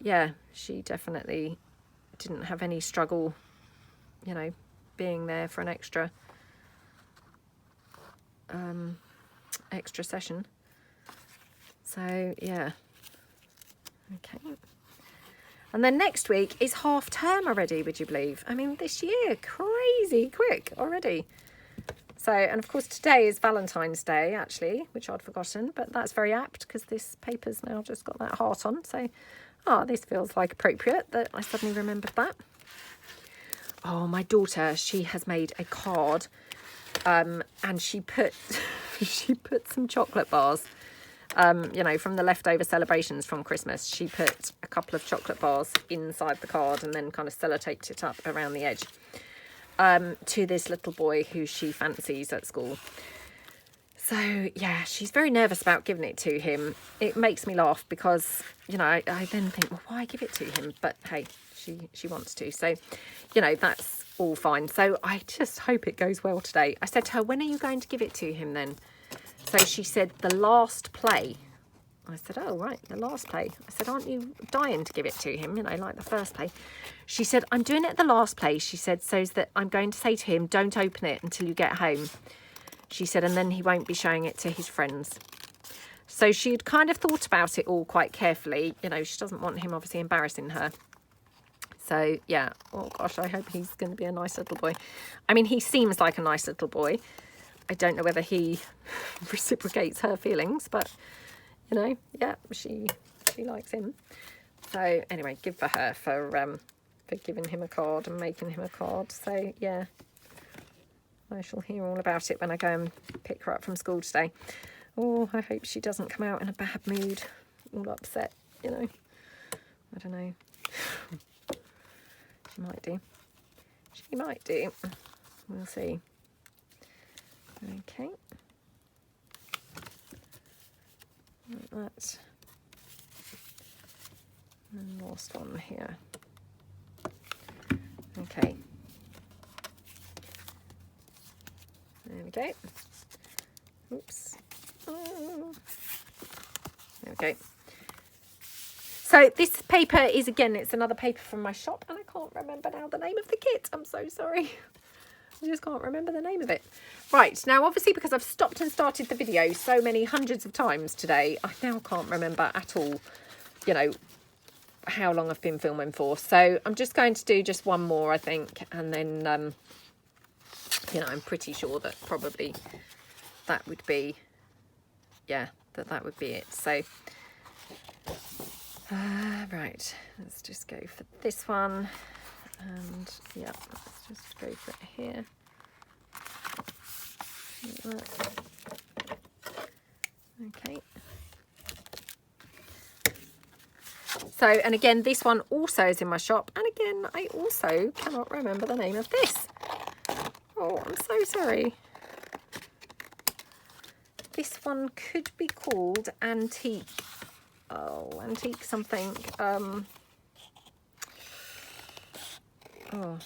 yeah, she definitely didn't have any struggle, you know, being there for an extra session. So yeah, okay. And then next week is half term already, would you believe? I mean, this year, crazy quick already. So, and of course today is Valentine's Day actually, which I'd forgotten, but that's very apt because this paper's now just got that heart on. So, this feels like appropriate that I suddenly remembered that. Oh, my daughter, she has made a card, and she put she put some chocolate bars, you know, from the leftover celebrations from Christmas. She put a couple of chocolate bars inside the card and then kind of sellotaped it up around the edge, to this little boy who she fancies at school. So, yeah, she's very nervous about giving it to him. It makes me laugh because, you know, I then think, well, why give it to him? But, hey, she wants to. So, you know, that's all fine. So I just hope it goes well today. I said to her, when are you going to give it to him then? So she said, the last play. I said, oh, right, the last play. I said, aren't you dying to give it to him, you know, like the first play? She said, I'm doing it at the last play. She said, so that I'm going to say to him, don't open it until you get home. She said, and then he won't be showing it to his friends. So she'd kind of thought about it all quite carefully. You know, she doesn't want him obviously embarrassing her. So, yeah. Oh, gosh, I hope he's going to be a nice little boy. I mean, he seems like a nice little boy. I don't know whether he reciprocates her feelings, but, you know, yeah, she likes him. So, anyway, give for her for giving him a card and making him a card. So, yeah. I shall hear all about it when I go and pick her up from school today. Oh, I hope she doesn't come out in a bad mood, all upset, you know. I don't know. She might do. She might do. We'll see. Okay. Like that. And last one here. Okay. There we go. Oops. Oh. There we go. So this paper is, again, it's another paper from my shop, and I can't remember now the name of the kit. I'm so sorry. I just can't remember the name of it. Right, now obviously because I've stopped and started the video so many hundreds of times today, I now can't remember at all, you know, how long I've been filming for. So I'm just going to do just one more, I think, and then you know, I'm pretty sure that probably that would be, yeah, that would be it. So, right, let's just go for this one. And, yeah, let's just go for it here. Like that. Okay. So, and again, this one also is in my shop. And again, I also cannot remember the name of this. Oh, I'm so sorry. This one could be called Antique. Oh, Antique something. Oh,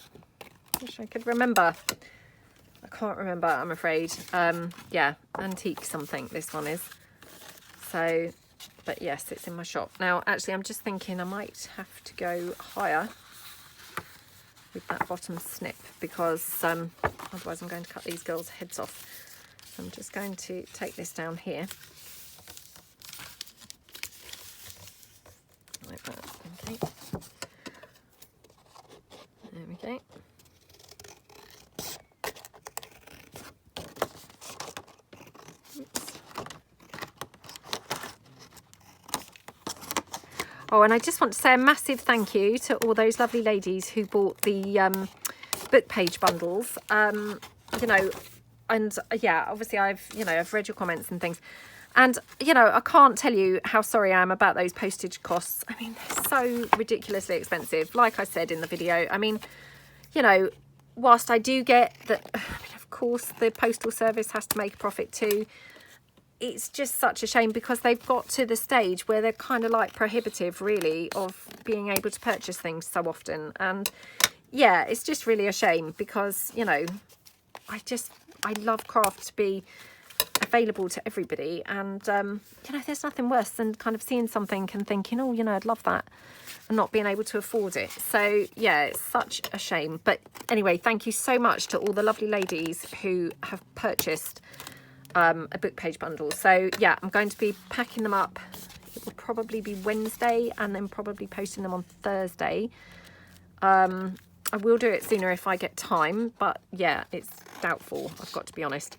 wish I could remember. I can't remember, I'm afraid. Yeah, Antique something this one is. So, but yes, it's in my shop. Now, actually, I'm just thinking I might have to go higher with that bottom snip because otherwise I'm going to cut these girls' heads off. I'm just going to take this down here. Like that, okay. There we go. Oops. Oh, and I just want to say a massive thank you to all those lovely ladies who bought the book page bundles. You know, and yeah, obviously I've read your comments and things. And, you know, I can't tell you how sorry I am about those postage costs. I mean, they're so ridiculously expensive. Like I said in the video, I mean, you know, whilst I do get that, I mean, of course, the postal service has to make a profit too. It's just such a shame because they've got to the stage where they're kind of like prohibitive, really, of being able to purchase things so often. And, yeah, it's just really a shame because, you know, I love craft to be available to everybody, and you know, there's nothing worse than kind of seeing something and thinking, oh, you know, I'd love that, and not being able to afford it. So yeah, it's such a shame. But anyway, thank you so much to all the lovely ladies who have purchased a book page bundle. So yeah, I'm going to be packing them up. It will probably be Wednesday and then probably posting them on Thursday. I will do it sooner if I get time, but yeah, it's doubtful, I've got to be honest.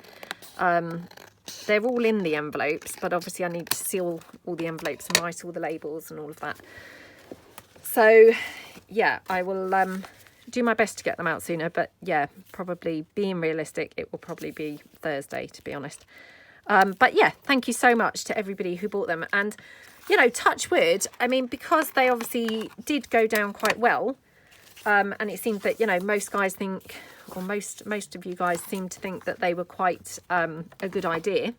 They're all in the envelopes, but obviously I need to seal all the envelopes and write all the labels and all of that. So yeah, I will do my best to get them out sooner, but yeah, probably being realistic, it will probably be Thursday, to be honest. But yeah, thank you so much to everybody who bought them. And, you know, touch wood, I mean, because they obviously did go down quite well, and it seemed that, you know, most guys think, or most of you guys seem to think that they were quite a good idea,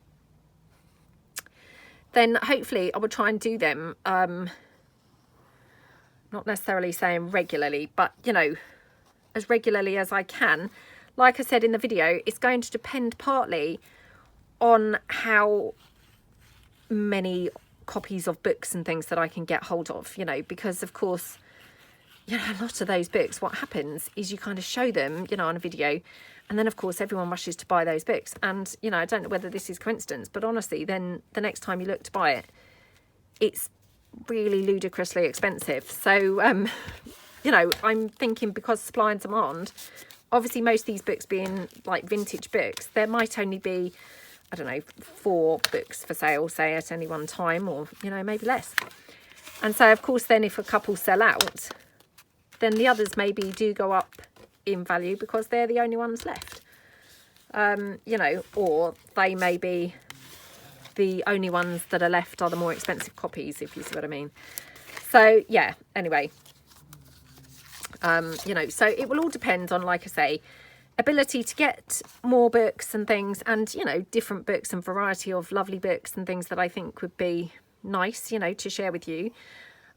then hopefully I will try and do them, not necessarily saying regularly, but, you know, as regularly as I can. Like I said in the video, it's going to depend partly on how many copies of books and things that I can get hold of, you know, because of course, you know, a lot of those books, what happens is you kind of show them, you know, on a video, and then of course everyone rushes to buy those books. And, you know, I don't know whether this is coincidence, but honestly, then the next time you look to buy it, it's really ludicrously expensive. So, you know, I'm thinking because supply and demand, obviously most of these books being like vintage books, there might only be, I don't know, 4 books for sale, say, at any one time, or, you know, maybe less. And so, of course, then if a couple sell out, then the others maybe do go up in value because they're the only ones left. You know, or they may be the only ones that are left are the more expensive copies, if you see what I mean. So, yeah, anyway. You know, so it will all depend on, like I say, ability to get more books and things, and, you know, different books and variety of lovely books and things that I think would be nice, you know, to share with you.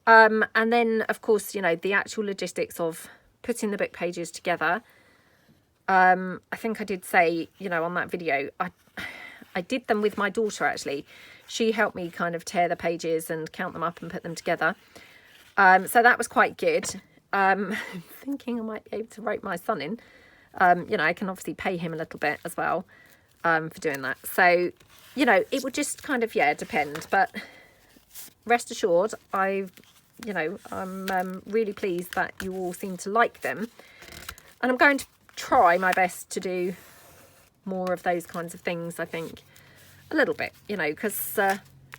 And then, of course, you know, the actual logistics of putting the book pages together. I think I did say, you know, on that video, I did them with my daughter, actually. She helped me kind of tear the pages and count them up and put them together. So that was quite good. Thinking I might be able to rope my son in. You know, I can obviously pay him a little bit as well for doing that. So, you know, it would just kind of, yeah, depend. But rest assured, I'm really pleased that you all seem to like them. And I'm going to try my best to do more of those kinds of things, I think, a little bit, you know, because,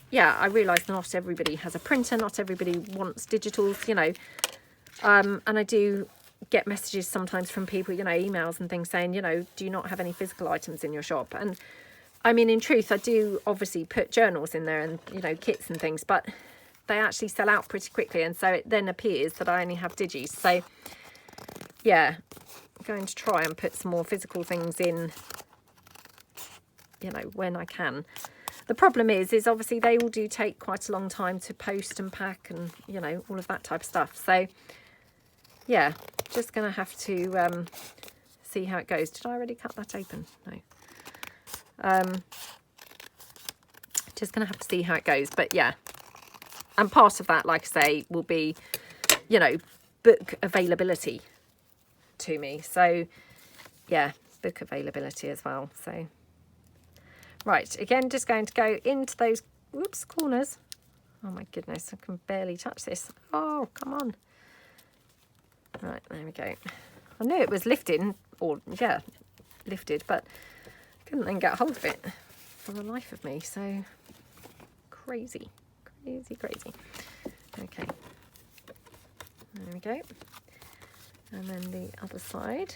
yeah, I realise not everybody has a printer, not everybody wants digitals, you know. And I do get messages sometimes from people, you know, emails and things saying, you know, do you not have any physical items in your shop? And I mean, in truth, I do obviously put journals in there and, you know, kits and things, but they actually sell out pretty quickly. And so it then appears that I only have digis. So, yeah, I'm going to try and put some more physical things in, you know, when I can. The problem is obviously they all do take quite a long time to post and pack and, you know, all of that type of stuff. So, yeah, just going to have to see how it goes. Did I already cut that open? No. Just going to have to see how it goes. But, yeah. And part of that, like I say, will be, you know, book availability to me. So, yeah, book availability as well. So, right. Again, just going to go into those, whoops, corners. Oh, my goodness. I can barely touch this. Oh, come on. Right, there we go. I knew it was lifting, or, yeah, lifted, but couldn't then get hold of it for the life of me. So, crazy. Crazy. Okay. There we go. And then the other side.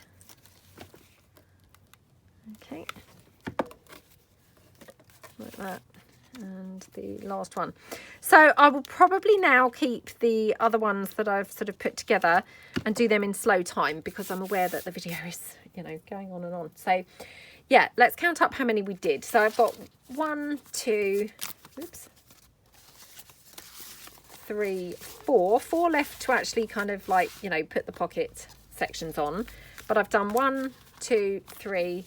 Okay. Like that. And the last one. So I will probably now keep the other ones that I've sort of put together and do them in slow time, because I'm aware that the video is, you know, going on and on. So yeah, let's count up how many we did. So I've got 1, 2, oops, 3, 4 left to actually kind of like, you know, put the pocket sections on. But I've done 1, 2, 3,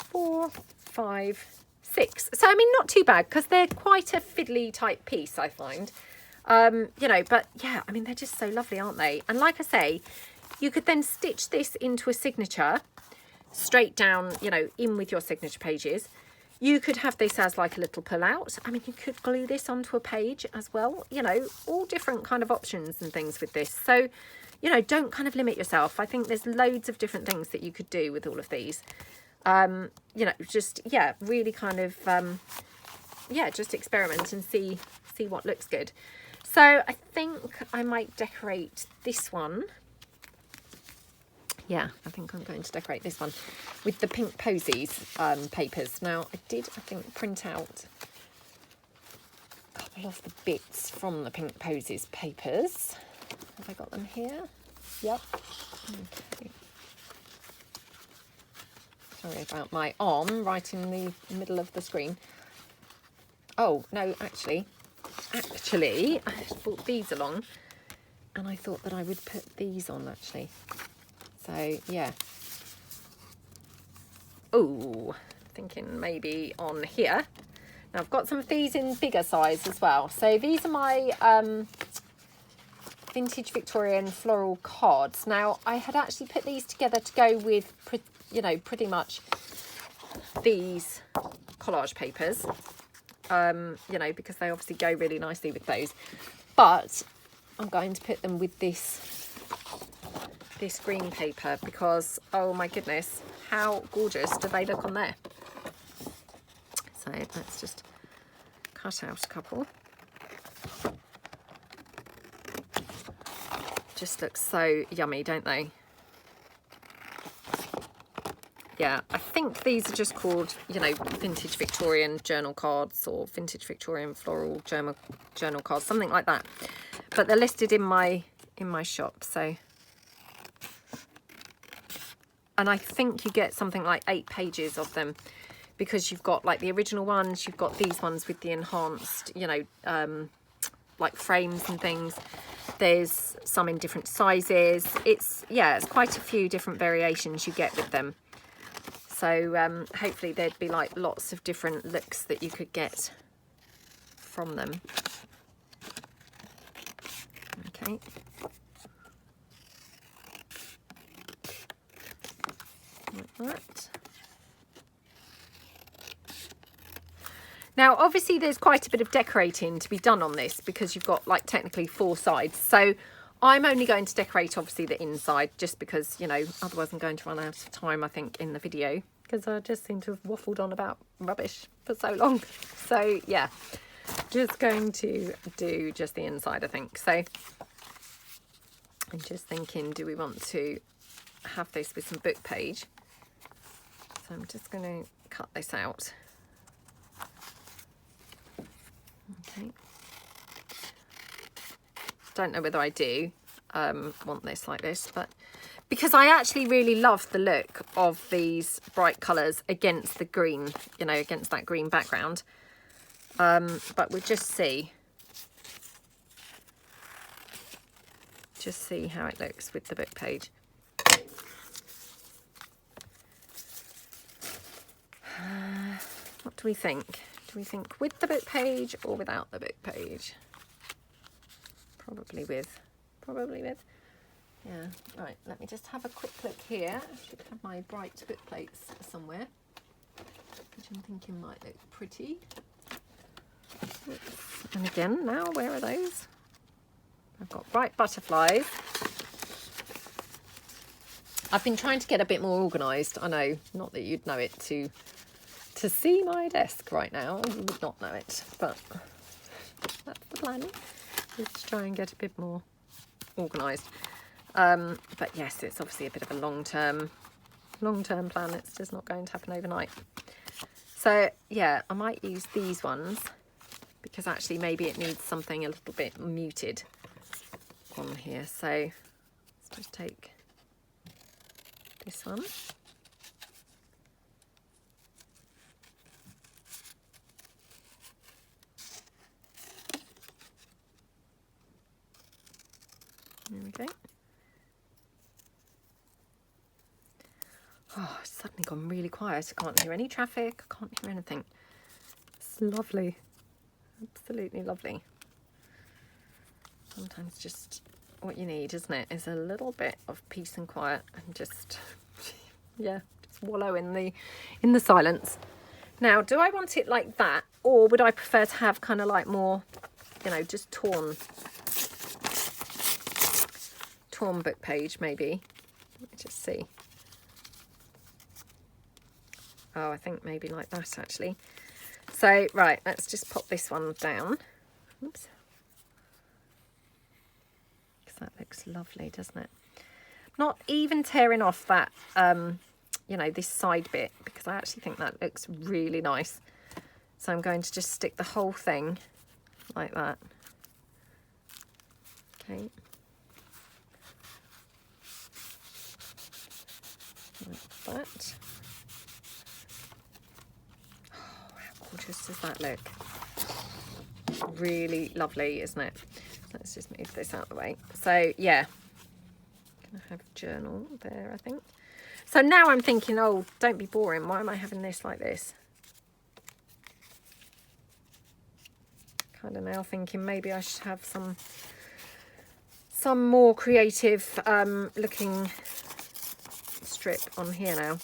4, 5, 6. So I mean, not too bad, because they're quite a fiddly type piece, I find. You know, but yeah, I mean, they're just so lovely, aren't they? And like I say, you could then stitch this into a signature straight down, you know, in with your signature pages. You could have this as like a little pull out. I mean, you could glue this onto a page as well, you know, all different kind of options and things with this. So, you know, don't kind of limit yourself. I think there's loads of different things that you could do with all of these. You know, just, yeah, really kind of, yeah, just experiment and see what looks good. So I think I might decorate this one. Yeah, I think I'm going to decorate this one with the Pink Posies papers. Now, I did, I think, print out a couple of the bits from the Pink Posies papers. Have I got them here? Yep. Okay. Sorry about my arm right in the middle of the screen. Oh, no, actually, I brought these along and I thought that I would put these on, actually. So, yeah. Oh, thinking maybe on here. Now, I've got some of these in bigger size as well. So, these are my vintage Victorian floral cards. Now, I had actually put these together to go with, you know, pretty much these collage papers. You know, because they obviously go really nicely with those. But I'm going to put them with this green paper because, oh my goodness, how gorgeous do they look on there. So let's just cut out a couple. Just look so yummy, don't they? Yeah, I think these are just called, you know, vintage Victorian journal cards or vintage Victorian floral journal cards, something like that. But they're listed in my shop, so. And I think you get something like 8 pages of them because you've got like the original ones, you've got these ones with the enhanced, you know, like frames and things. There's some in different sizes. It's quite a few different variations you get with them. So hopefully there'd be like lots of different looks that you could get from them. Okay. Like that. Now, obviously there's quite a bit of decorating to be done on this because you've got like technically 4 sides. So I'm only going to decorate obviously the inside just because, you know, otherwise I'm going to run out of time, I think, in the video because I just seem to have waffled on about rubbish for so long. So yeah, just going to do just the inside, I think. So I'm just thinking, do we want to have this with some book page? So I'm just going to cut this out. Okay. Don't know whether I do want this like this, but because I actually really love the look of these bright colours against the green, you know, against that green background. But we'll just see how it looks with the book page. What do we think? Do we think with the book page or without the book page? Probably with. Yeah, right, let me just have a quick look here. I should have my bright book plates somewhere, which I'm thinking might look pretty. Oops. And again, now, where are those? I've got bright butterflies. I've been trying to get a bit more organised. I know, not that you'd know it to see my desk right now. You would not know it, but that's the plan. Let's try and get a bit more organised. But yes, it's obviously a bit of a long-term plan. It's just not going to happen overnight. So yeah, I might use these ones because actually maybe it needs something a little bit muted on here. So let's just take this one. There we go. Oh, it's suddenly gone really quiet. I can't hear any traffic. I can't hear anything. It's lovely. Absolutely lovely. Sometimes just what you need, isn't it? Is a little bit of peace and quiet and just, yeah, just wallow in the silence. Now, do I want it like that, or would I prefer to have kind of like more, you know, just torn torn book page, maybe. Let me just see. Oh, I think maybe like that, actually. So, right, let's just pop this one down. Oops. Because that looks lovely, doesn't it? Not even tearing off that, you know, this side bit, because I actually think that looks really nice. So I'm going to just stick the whole thing like that. Okay. Like that. Oh, how gorgeous does that look? Really lovely, isn't it? Let's just move this out of the way. So, yeah. I have journal there, I think. So now I'm thinking, oh, don't be boring. Why am I having this like this? Kind of now thinking maybe I should have some more creative looking strip on here now.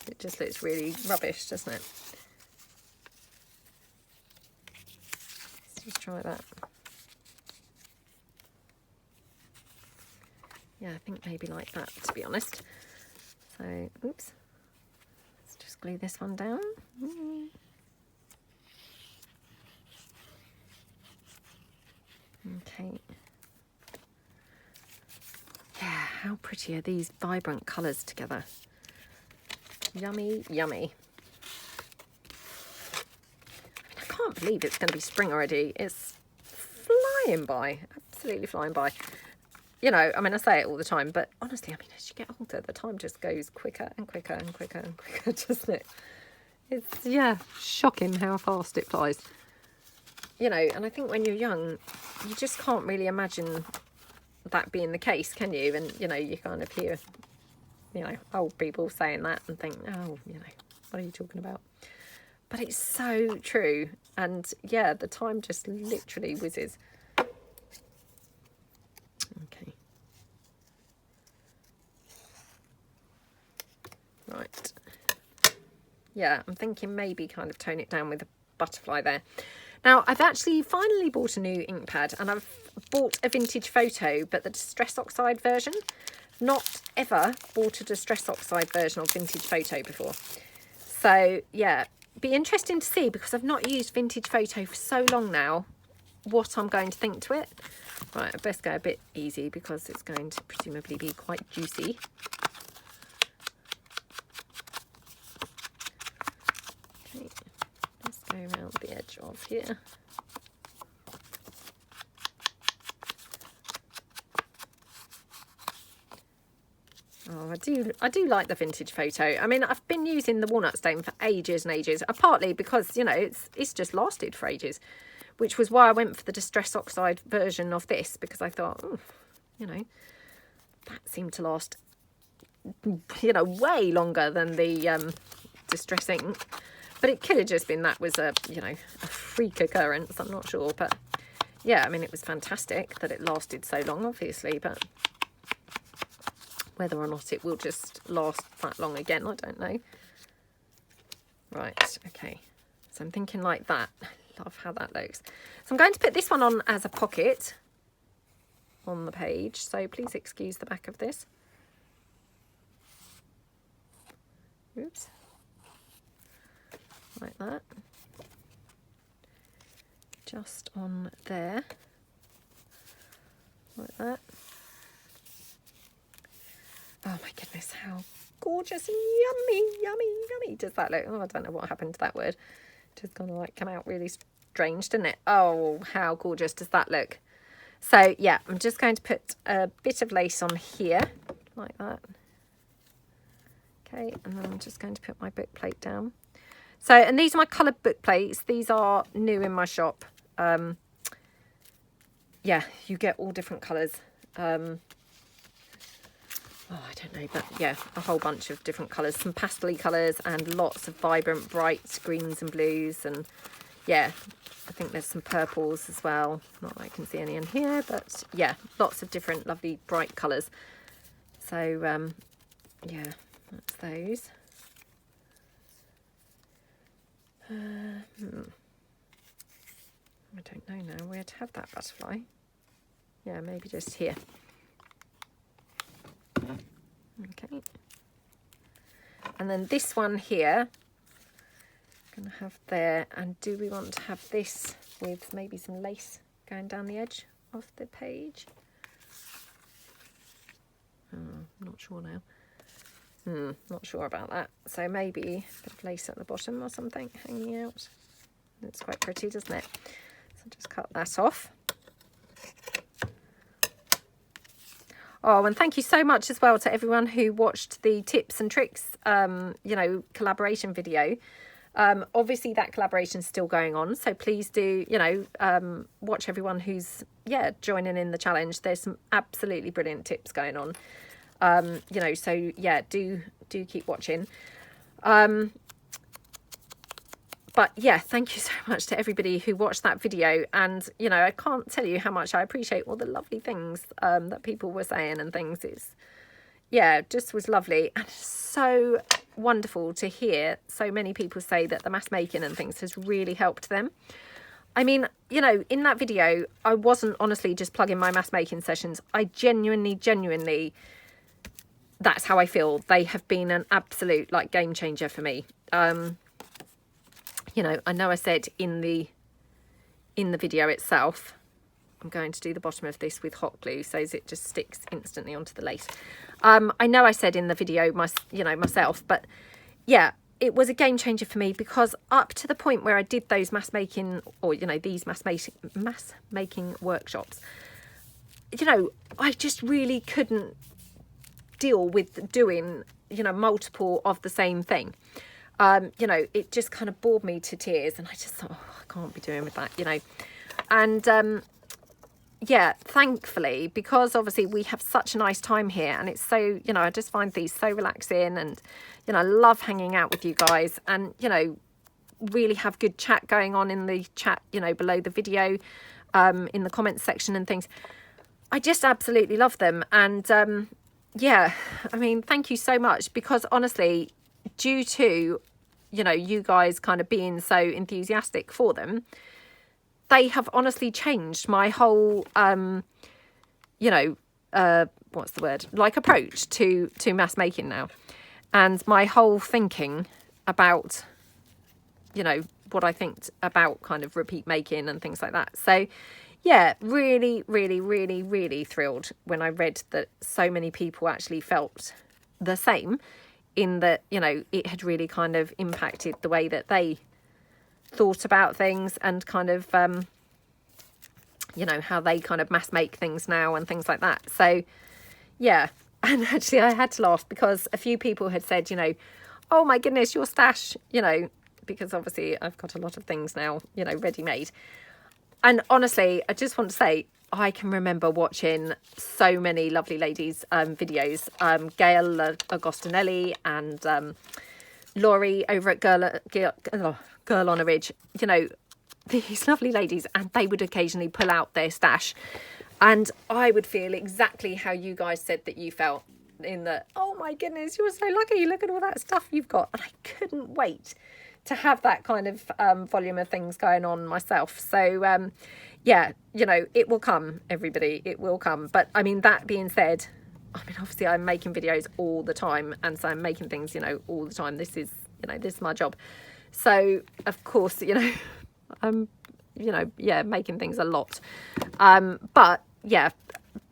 It just looks really rubbish, doesn't it? Let's just try that. Yeah, I think maybe like that, to be honest. So, oops. Let's just glue this one down. Okay. Yeah, how pretty are these vibrant colours together? Yummy, yummy. I can't believe it's going to be spring already. It's flying by, absolutely flying by. You know, I mean, I say it all the time, but honestly, I mean, as you get older, the time just goes quicker and quicker and quicker and quicker, doesn't it? It's, yeah, shocking how fast it flies. You know, and I think when you're young, you just can't really imagine that being the case, can you? And, you know, you kind of hear, you know, old people saying that and think, oh, you know, what are you talking about? But it's so true. And, yeah, the time just literally whizzes. Okay. Right. Yeah, I'm thinking maybe kind of tone it down with a butterfly there. Now, I've actually finally bought a new ink pad, and I've bought a vintage photo, but the Distress Oxide version. Not ever bought a Distress Oxide version of vintage photo before. So, yeah, be interesting to see, because I've not used vintage photo for so long now, what I'm going to think to it. Right, I best go a bit easy, because it's going to presumably be quite juicy. Go around the edge of here. Oh, I do like the vintage photo. I mean, I've been using the walnut stain for ages and ages, partly because, you know, it's just lasted for ages, which was why I went for the Distress Oxide version of this, because I thought, oh, you know, that seemed to last, you know, way longer than the Distress ink. But it could have just been that was a, you know, a freak occurrence. I'm not sure. But yeah, I mean, it was fantastic that it lasted so long, obviously. But whether or not it will just last that long again, I don't know. Right, okay. So I'm thinking like that. I love how that looks. So I'm going to put this one on as a pocket on the page. So please excuse the back of this. Oops. Like that, just on there, like that. Oh my goodness, how gorgeous and yummy, yummy, yummy does that look? Oh, I don't know what happened to that word. It just kind of like come out really strange, didn't it? Oh, how gorgeous does that look? So yeah, I'm just going to put a bit of lace on here, like that. Okay, and then I'm just going to put my book plate down. So, and these are my coloured book plates. These are new in my shop. Yeah, you get all different colours. Oh, I don't know, but yeah, a whole bunch of different colours. Some pastel-y colours and lots of vibrant, bright greens and blues. And yeah, I think there's some purples as well. Not that I can see any in here, but yeah, lots of different lovely, bright colours. So, yeah, that's those. I don't know now where to have that butterfly. Yeah, maybe just here. Okay. And then this one here, I'm going to have there. And do we want to have this with maybe some lace going down the edge of the page? Not sure now. Not sure about that. So maybe a bit of lace at the bottom or something hanging out. It's quite pretty, doesn't it? So just cut that off. Oh, and thank you so much as well to everyone who watched the tips and tricks, you know, collaboration video. Obviously that collaboration is still going on, so please do, you know, watch everyone who's, yeah, joining in the challenge. There's some absolutely brilliant tips going on, you know, so yeah, do keep watching. But yeah, thank you so much to everybody who watched that video. And, you know, I can't tell you how much I appreciate all the lovely things that people were saying and things. It's, yeah, just was lovely. And so wonderful to hear so many people say that the mass making and things has really helped them. I mean, you know, in that video, I wasn't honestly just plugging my mass making sessions. I genuinely, that's how I feel. They have been an absolute, like, game changer for me. You know I said in the video itself, I'm going to do the bottom of this with hot glue so as it just sticks instantly onto the lace. I know I said in the video, myself, but yeah, it was a game changer for me, because up to the point where I did those mass making, or, you know, these mass making workshops, you know, I just really couldn't deal with doing, you know, multiple of the same thing. You know, it just kind of bored me to tears, and I just thought, oh, I can't be doing with that, you know. And yeah, thankfully, because obviously we have such a nice time here, and it's so, you know, I just find these so relaxing, and, you know, I love hanging out with you guys, and, you know, really have good chat going on in the chat, you know, below the video, in the comments section and things. I just absolutely love them. And yeah, I mean, thank you so much, because honestly, due to, you know, you guys kind of being so enthusiastic for them, they have honestly changed my whole, you know, what's the word, like, approach to mass making now, and my whole thinking about, you know, what I think about kind of repeat making and things like that. So yeah, really thrilled when I read that so many people actually felt the same, in that, you know, it had really kind of impacted the way that they thought about things, and kind of, you know, how they kind of mass make things now and things like that. So yeah, and actually I had to laugh, because a few people had said, you know, oh my goodness, your stash, you know, because obviously I've got a lot of things now, you know, ready made. And honestly, I just want to say, I can remember watching so many lovely ladies' videos, Gail Agostinelli and Laurie over at Girl on a Ridge, you know, these lovely ladies, and they would occasionally pull out their stash, and I would feel exactly how you guys said that you felt, in that, oh my goodness, you're so lucky, look at all that stuff you've got. And I couldn't wait to have that kind of volume of things going on myself. So yeah, you know, it will come, everybody, it will come. But I mean, that being said, I mean, obviously I'm making videos all the time, and so I'm making things, you know, all the time. This is, you know, this is my job. So of course, you know, I'm, you know, yeah, making things a lot. But yeah,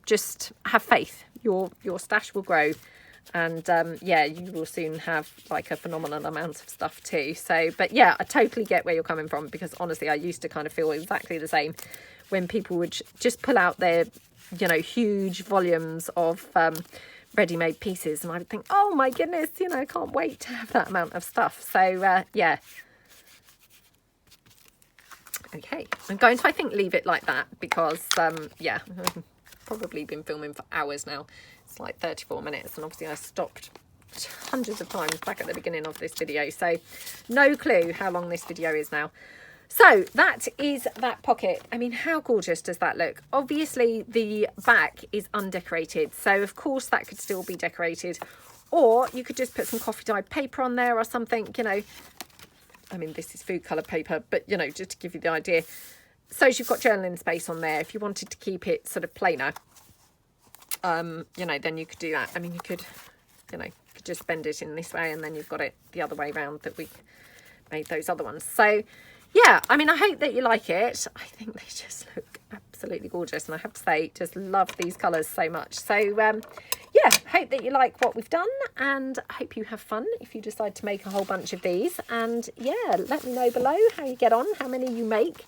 just have faith. Your stash will grow, and yeah, you will soon have like a phenomenal amount of stuff too. So, but yeah, I totally get where you're coming from, because honestly, I used to kind of feel exactly the same when people would just pull out their, you know, huge volumes of ready-made pieces, and I would think, oh my goodness, you know, I can't wait to have that amount of stuff. So yeah, okay, I'm going to, I think, leave it like that, because yeah, I've probably been filming for hours now. It's like 34 minutes, and obviously I stopped hundreds of times back at the beginning of this video, so no clue how long this video is now. So that is that pocket. I mean, how gorgeous does that look? Obviously the back is undecorated, so of course that could still be decorated, or you could just put some coffee dyed paper on there or something, you know. I mean, this is food colour paper, but, you know, just to give you the idea. So you've got journaling space on there. If you wanted to keep it sort of plainer, you know, then you could do that. I mean, you could, you know, could just bend it in this way and then you've got it the other way around that we made those other ones. So yeah, I mean, I hope that you like it. I think they just look absolutely gorgeous, and I have to say, just love these colours so much. So yeah, hope that you like what we've done, and I hope you have fun if you decide to make a whole bunch of these. And yeah, let me know below how you get on, how many you make.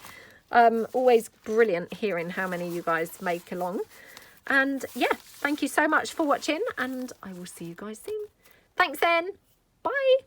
Always brilliant hearing how many you guys make along. And yeah, thank you so much for watching, and I will see you guys soon. Thanks then. Bye.